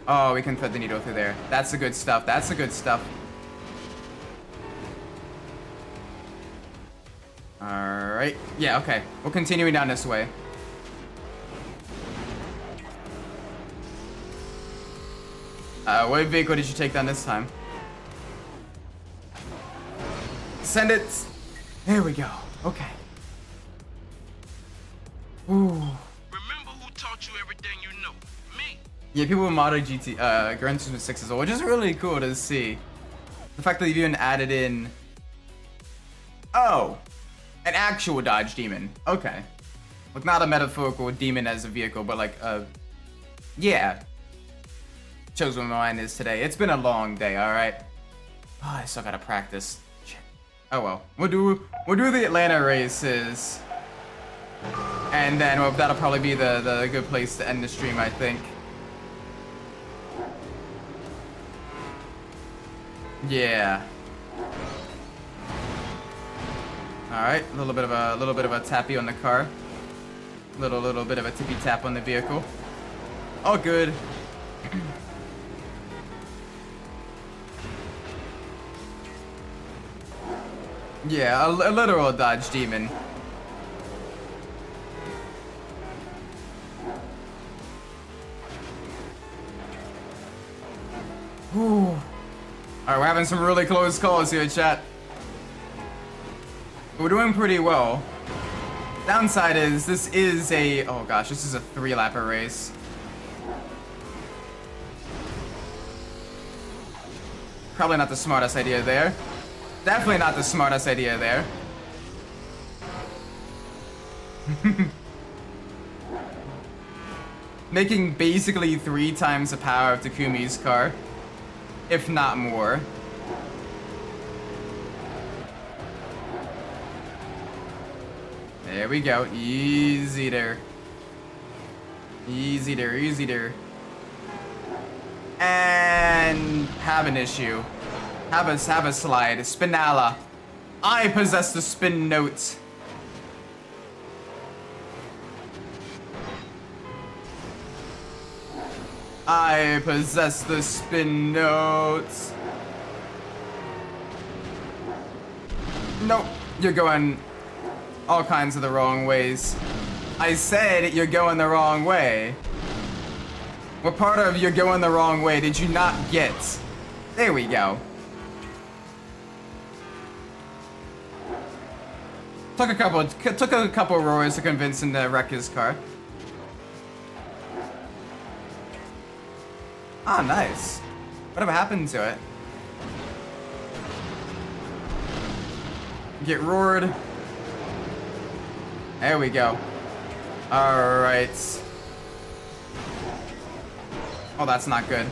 Oh, we can thread the needle through there. That's the good stuff. That's the good stuff. Alright. Yeah, okay. We're continuing down this way. What vehicle did you take down this time? Send it. There we go. Okay. Ooh. Yeah, people modded Gran Turismo 6 as well, which is really cool to see. The fact that they've even added in... Oh! An actual Dodge Demon. Okay. Like, not a metaphorical demon as a vehicle, but like a... Yeah. Shows what my mind is today. It's been a long day, alright? Oh, I still gotta practice. Shit. Oh well. We'll do the Atlanta races. And then, well, that'll probably be the good place to end the stream, I think. Yeah. All right, a little bit of a tappy on the car. Little bit of a tippy tap on the vehicle. All good. Yeah, a literal Dodge Demon. Whew. Alright, we're having some really close calls here, chat. We're doing pretty well. Downside is, this is a... Oh gosh, this is a 3-lapper race. Probably not the smartest idea there. Definitely not the smartest idea there. Making basically 3 times the power of Takumi's car. If not more. There we go. Easy there. Easy there, easy there. And have an issue. Have a slide. Spinala. I possess the spin note. I possess the spin notes. Nope, you're going all kinds of the wrong ways. I said you're going the wrong way. What part of you're going the wrong way did you not get? There we go. Took a couple roars to convince him to wreck his car. Ah, nice. Whatever happened to it? Get roared. There we go. Alright. Oh, that's not good.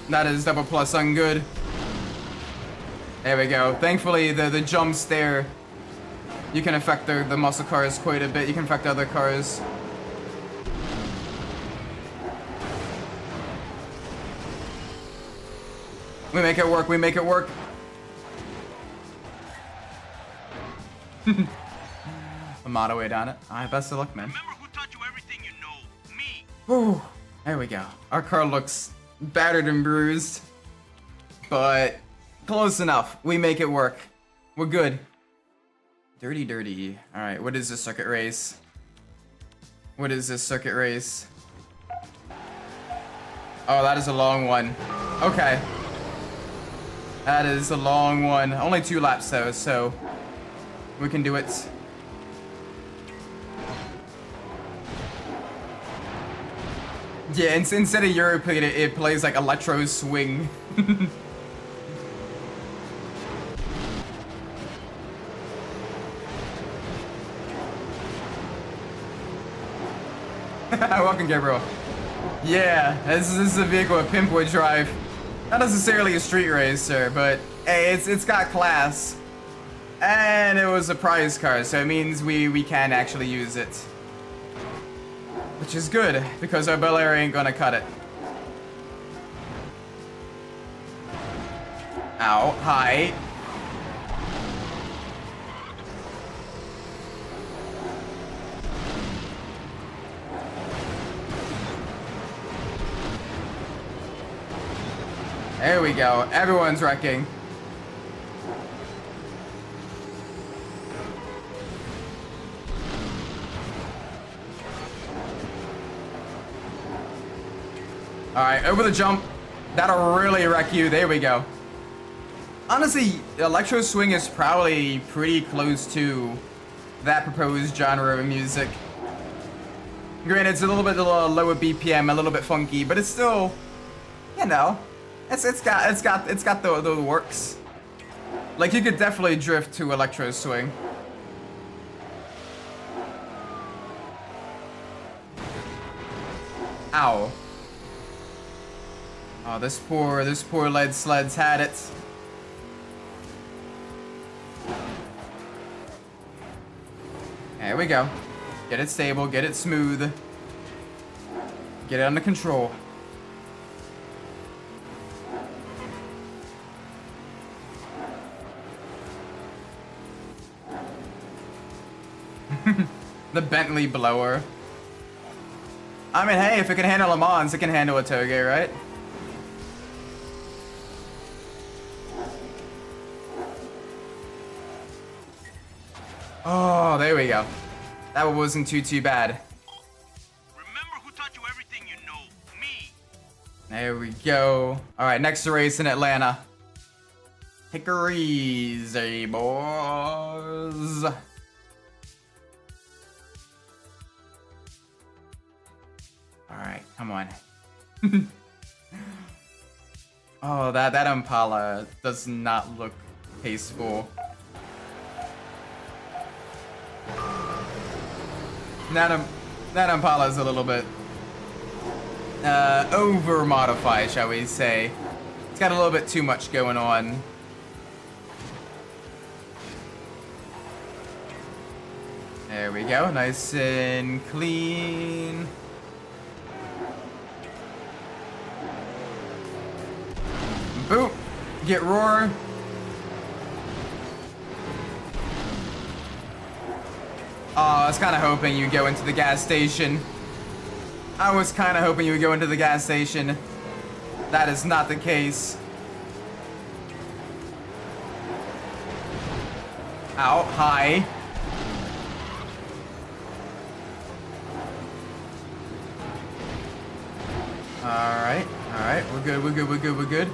That is double plus ungood. There we go. Thankfully, the jumps there, you can affect the muscle cars quite a bit. You can affect other cars. We make it work, we make it work. I'm on the way down it. Alright, best of luck, man.
Remember who taught you everything you know? Me.
Whew. There we go. Our car looks battered and bruised, but close enough. We make it work. We're good. Dirty, dirty. Alright, what is this circuit race? What is this circuit race? Oh, that is a long one. Okay. That is a long one. Only 2 laps though, so we can do it. Yeah, instead of European, it plays like electro swing. Welcome, Gabriel. Yeah, this is a vehicle a pimp would drive. Not necessarily a street racer, but hey, it's got class. And it was a prize car, so it means we can actually use it. Which is good, because our Bel Air ain't gonna cut it. Ow, hi. There we go. Everyone's wrecking. Alright, over the jump. That'll really wreck you. There we go. Honestly, electro swing is probably pretty close to that proposed genre of music. Granted, it's a little bit lower BPM, a little bit funky, but it's still, you know, it's got the works. Like, you could definitely drift to electro swing. Ow. Oh, this poor lead sled's had it. There we go. Get it stable, get it smooth. Get it under control. The Bentley blower. I mean, hey, if it can handle Le Mans, it can handle a Toge, right? Oh, there we go. That wasn't too bad.
Remember who taught you everything you know? Me.
There we go. All right, next race in Atlanta. Take her easy, boys. All right, come on. Oh, that Impala does not look tasteful. That Impala is a little bit over modified, shall we say. It's got a little bit too much going on. There we go, nice and clean. Boop, get roar. Oh, I was kind of hoping you'd go into the gas station. I was kind of hoping you would go into the gas station. That is not the case. Ow, hi. Alright, we're good.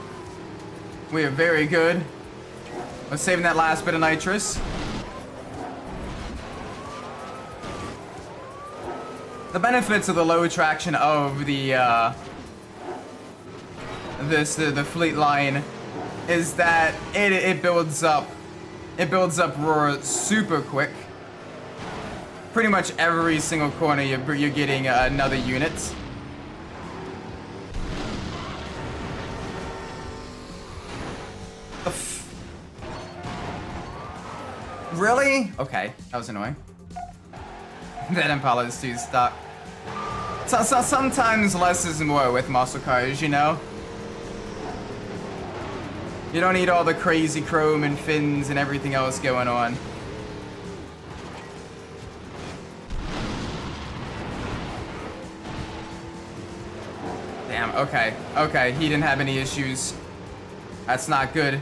We are very good. We're saving that last bit of nitrous. The benefits of the low traction of the the fleet line is that it builds up roar super quick. Pretty much every single corner you're getting another unit. Really? Okay, that was annoying. That Impala is too stuck. So sometimes less is more with muscle cars, you know? You don't need all the crazy chrome and fins and everything else going on. Damn, okay, he didn't have any issues. That's not good.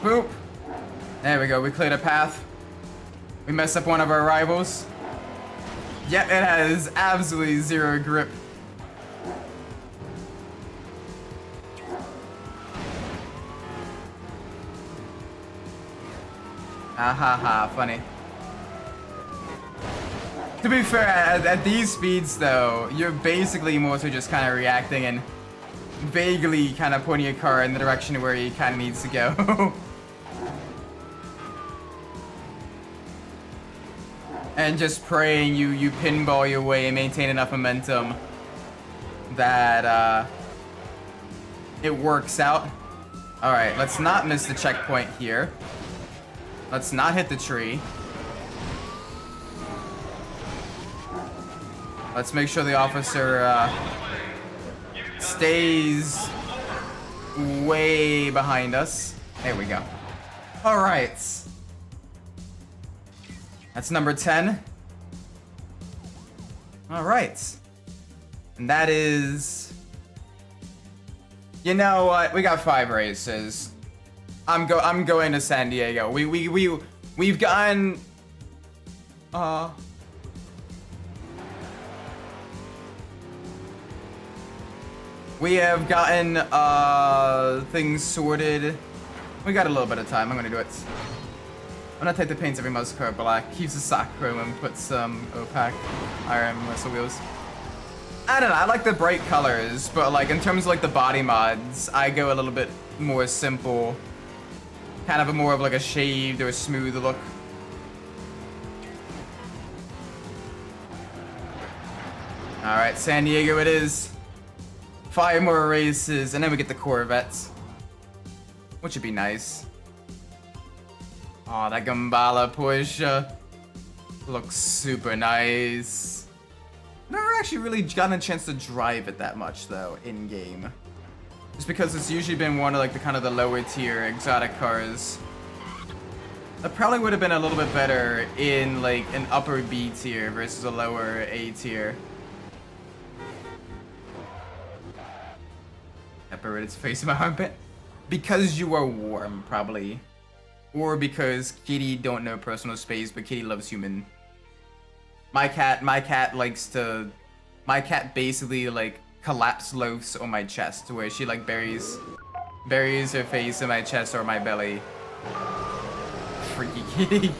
Boop. There we go, we cleared a path. We messed up one of our rivals. Yep, it has absolutely zero grip. Ah ha ha, funny. To be fair, at these speeds though, you're basically more so just kind of reacting and vaguely kind of pointing your car in the direction where he kind of needs to go. And just praying you pinball your way and maintain enough momentum that it works out. Alright, let's not miss the checkpoint here. Let's not hit the tree. Let's make sure the officer stays way behind us. There we go. Alright. That's number 10. Alright. And that is... You know what? We got 5 races. I'm going to San Diego. We've gotten... We have gotten things sorted. We got a little bit of time. I'm gonna do it. I'm gonna take the paints every muscle car black, use the sock chrome, and put some opaque iron muscle wheels. I don't know, I like the bright colors, but like in terms of like the body mods, I go a little bit more simple. Kind of a more of like a shaved or a smooth look. Alright, San Diego it is. 5 more races, and then we get the Corvettes. Which would be nice. Oh, that Gambala Porsche looks super nice. Never actually really gotten a chance to drive it that much though, in-game. Just because it's usually been one of like the kind of the lower tier exotic cars. That probably would have been a little bit better in like an upper B tier versus a lower A tier. Pepper its face in my armpit. Because you are warm, probably. Or because Kitty don't know personal space, but Kitty loves human. My cat basically like collapse loafs on my chest, where she like buries her face in my chest or my belly. Freaky Kitty.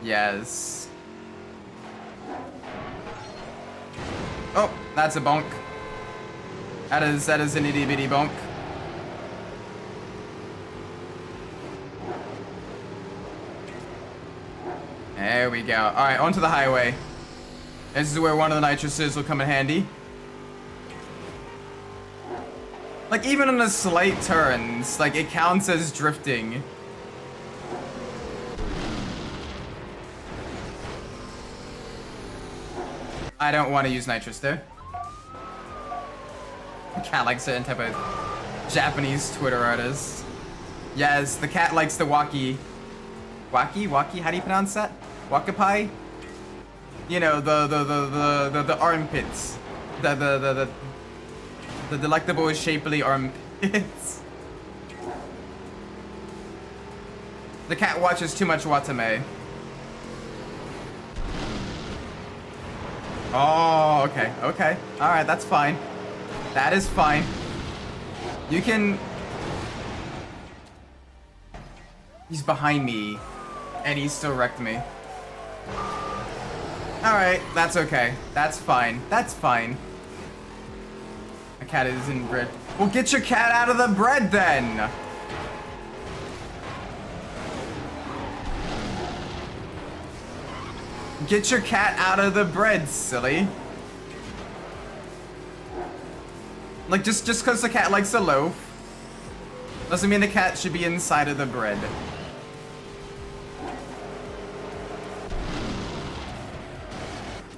Yes. Oh, that's a bonk. That is an itty bitty bonk. There we go. Alright, onto the highway. This is where one of the nitruses will come in handy. Like, even on the slight turns, like, it counts as drifting. I don't want to use nitrous there. The cat likes certain type of Japanese Twitter artist. Yes, the cat likes the waki. Waki? How do you pronounce that? Wakapai? You know, the armpits. The delectable shapely armpits. The cat watches too much Watame. Oh, okay. Alright, that's fine. That is fine. You can... He's behind me, and he still wrecked me. Alright, that's okay. That's fine. That's fine. My cat is in bread. Well, get your cat out of the bread, then! Get your cat out of the bread, silly. Like, just because the cat likes a loaf doesn't mean the cat should be inside of the bread.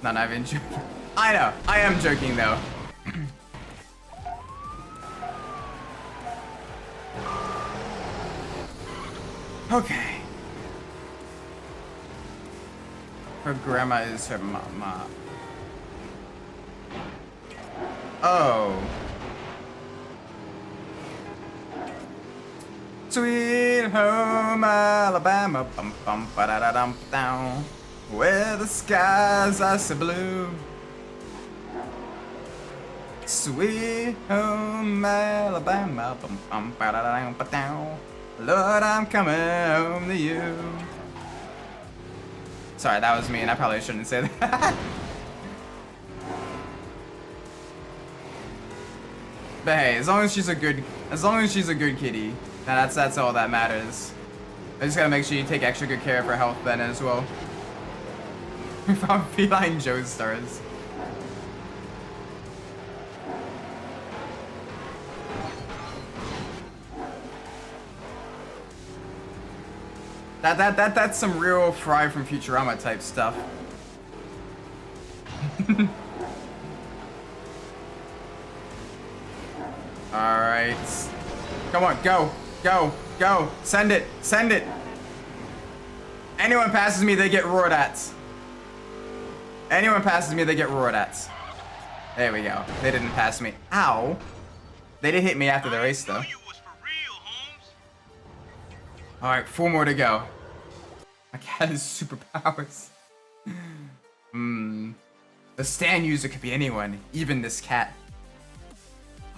Not even joking. I know, I am joking though. Okay. Her grandma is her mama. Oh. Sweet home Alabama, bum bum ba da da dum down, where the skies are so blue. Sweet home Alabama, bum bum ba da da dum ba down. Lord, I'm coming home to you. Sorry, that was mean. I probably shouldn't say that. But hey, as long as she's a good kitty, that's all that matters. I just gotta make sure you take extra good care of her health then as well. We found feline Joestars. That's some real Fry from Futurama type stuff. Alright. Come on, go. Send it. Anyone passes me, they get roared at. There we go. They didn't pass me. Ow. They did hit me after the race though. Alright, 4 more to go. My cat has superpowers. The stand user could be anyone, even this cat.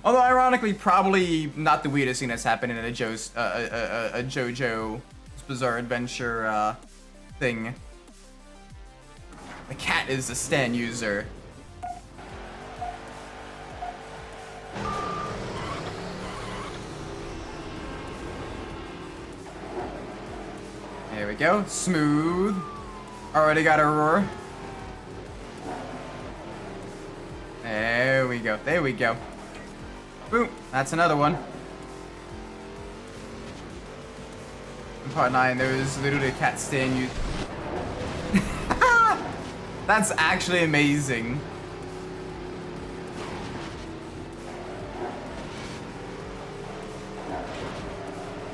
Although ironically, probably not the weirdest thing that's happened in a JoJo's Bizarre Adventure thing. The cat is the stand user. There we go. Smooth. Already got a roar. There we go. There we go. Boom. That's another one. In part 9, there was literally a cat stand you. That's actually amazing.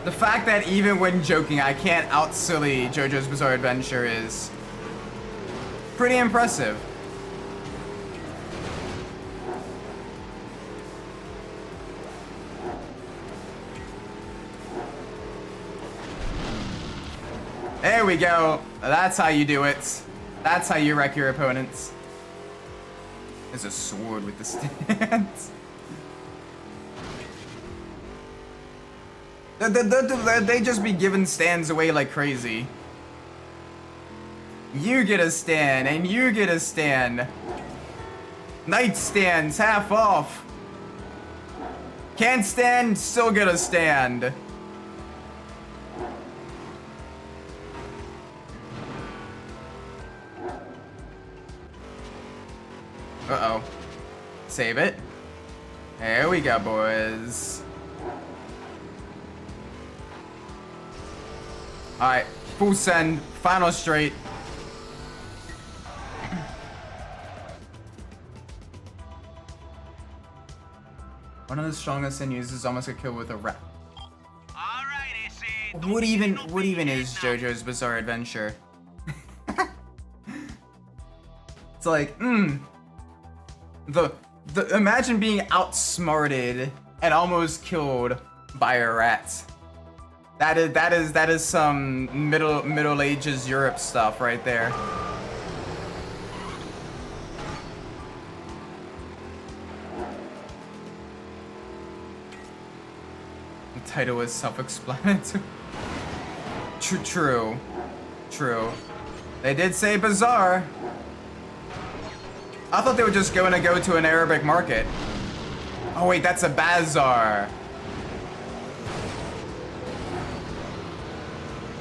The fact that even when joking, I can't out-silly JoJo's Bizarre Adventure is pretty impressive. There we go. That's how you do it. That's how you wreck your opponents. There's a sword with the stance. They just be giving stands away like crazy. You get a stand, and you get a stand. Nightstands, half off. Can't stand, still get a stand. Uh-oh. Save it. There we go, boys. Alright, full send, final straight. One of the strongest and uses almost a kill with a rat. What even is JoJo's Bizarre Adventure? It's like, imagine being outsmarted and almost killed by a rat. That is some Middle Ages Europe stuff right there. The title is self-explanatory. True. They did say bizarre. I thought they were just going to go to an Arabic market. Oh wait, that's a bazaar.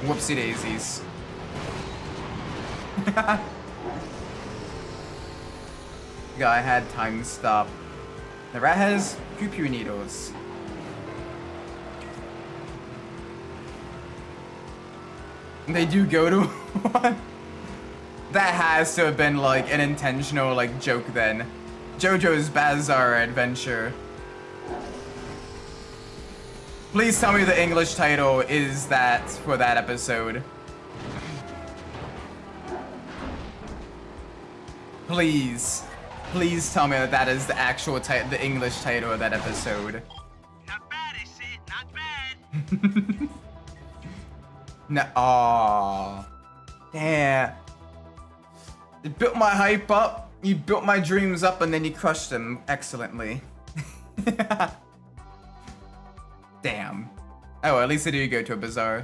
Whoopsie daisies. Guy had time stop. The rat has pew-pew needles. They do go to one? That has to have been like an intentional like joke then. JoJo's Bizarre Adventure. Please tell me the English title is that for that episode. Please. Please tell me that that is the actual the English title of that episode.
Not bad, is it? Not bad.
No, aww. Damn. You built my hype up, you built my dreams up, and then you crushed them excellently. Damn. Oh, at least I do go to a bazaar.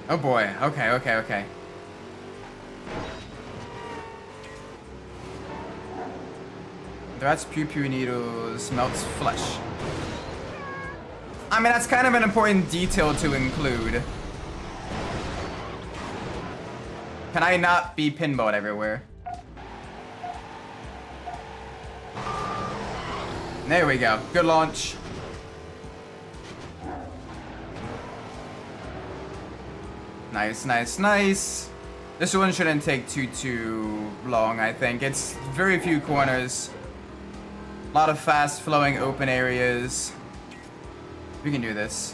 Oh boy, okay. The rat's pew-pew needles melts flesh. I mean, that's kind of an important detail to include. Can I not be pinballed everywhere? There we go. Good launch. Nice. This one shouldn't take too long, I think. It's very few corners. A lot of fast flowing open areas. We can do this.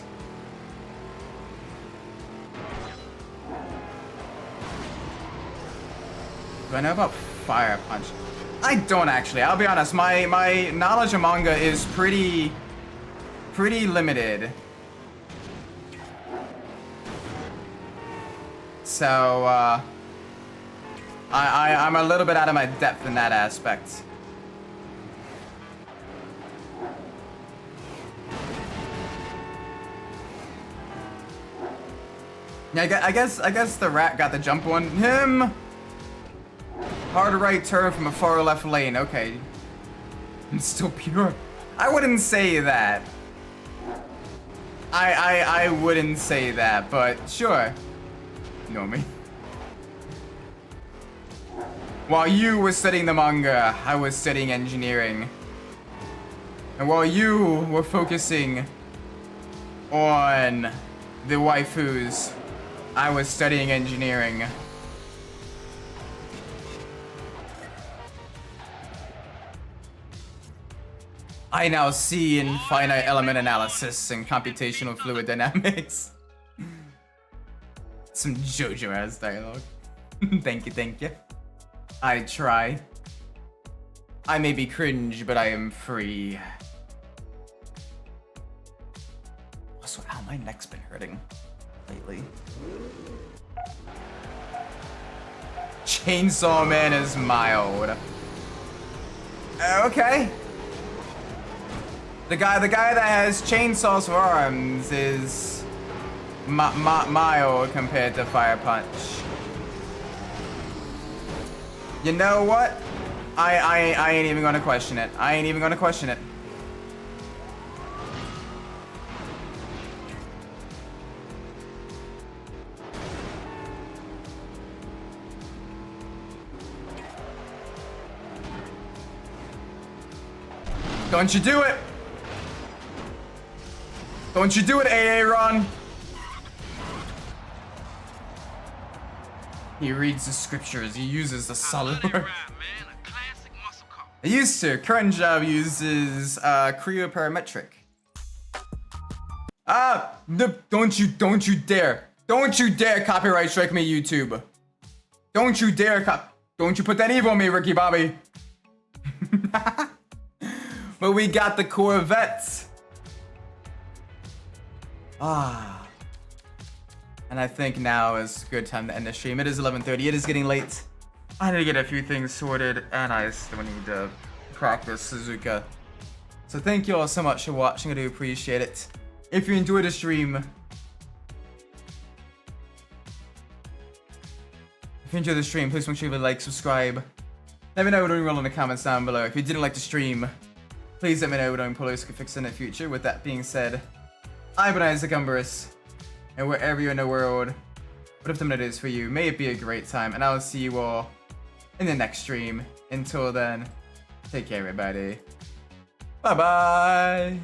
Do I know about Fire Punch? I don't actually. I'll be honest. My knowledge of manga is pretty limited. So, I'm a little bit out of my depth in that aspect. Yeah, I guess the rat got the jump on him. Hard right turn from a far left lane. Okay. I'm still pure. I wouldn't say that. I wouldn't say that, but sure. Ignore me. While you were studying the manga, I was studying engineering. And while you were focusing on the waifus, I was studying engineering. I now see in finite element analysis and computational fluid dynamics. Some JoJo-ass dialogue. Thank you. I try. I may be cringe, but I am free. Also, ow, my neck's been hurting lately. Chainsaw Man is mild. Okay. The guy that has chainsaws for arms is mild compared to Fire Punch. You know what? I ain't even gonna question it. I ain't even gonna question it. Don't you do it! Don't you do it, Aaron! He reads the scriptures. He uses the solid word. I used to. Current job uses Creo Parametric. Ah! Don't you dare! Don't you dare copyright strike me, YouTube! Don't you dare don't you put that evil on me, Ricky Bobby! But we got the Corvettes. Ah. And I think now is a good time to end the stream. It is 11:30. It is getting late. I need to get a few things sorted, and I still need to practice Suzuka. So thank you all so much for watching. I do appreciate it. If you enjoyed the stream, please make sure you like, subscribe. Let me know what you're doing well in the comments down below. If you didn't like the stream, please let me know what I'm can fix in the future. With that being said, I've been Isaac Umbras, and wherever you're in the world, whatever time it is for you, may it be a great time, and I'll see you all in the next stream. Until then, take care, everybody. Bye-bye.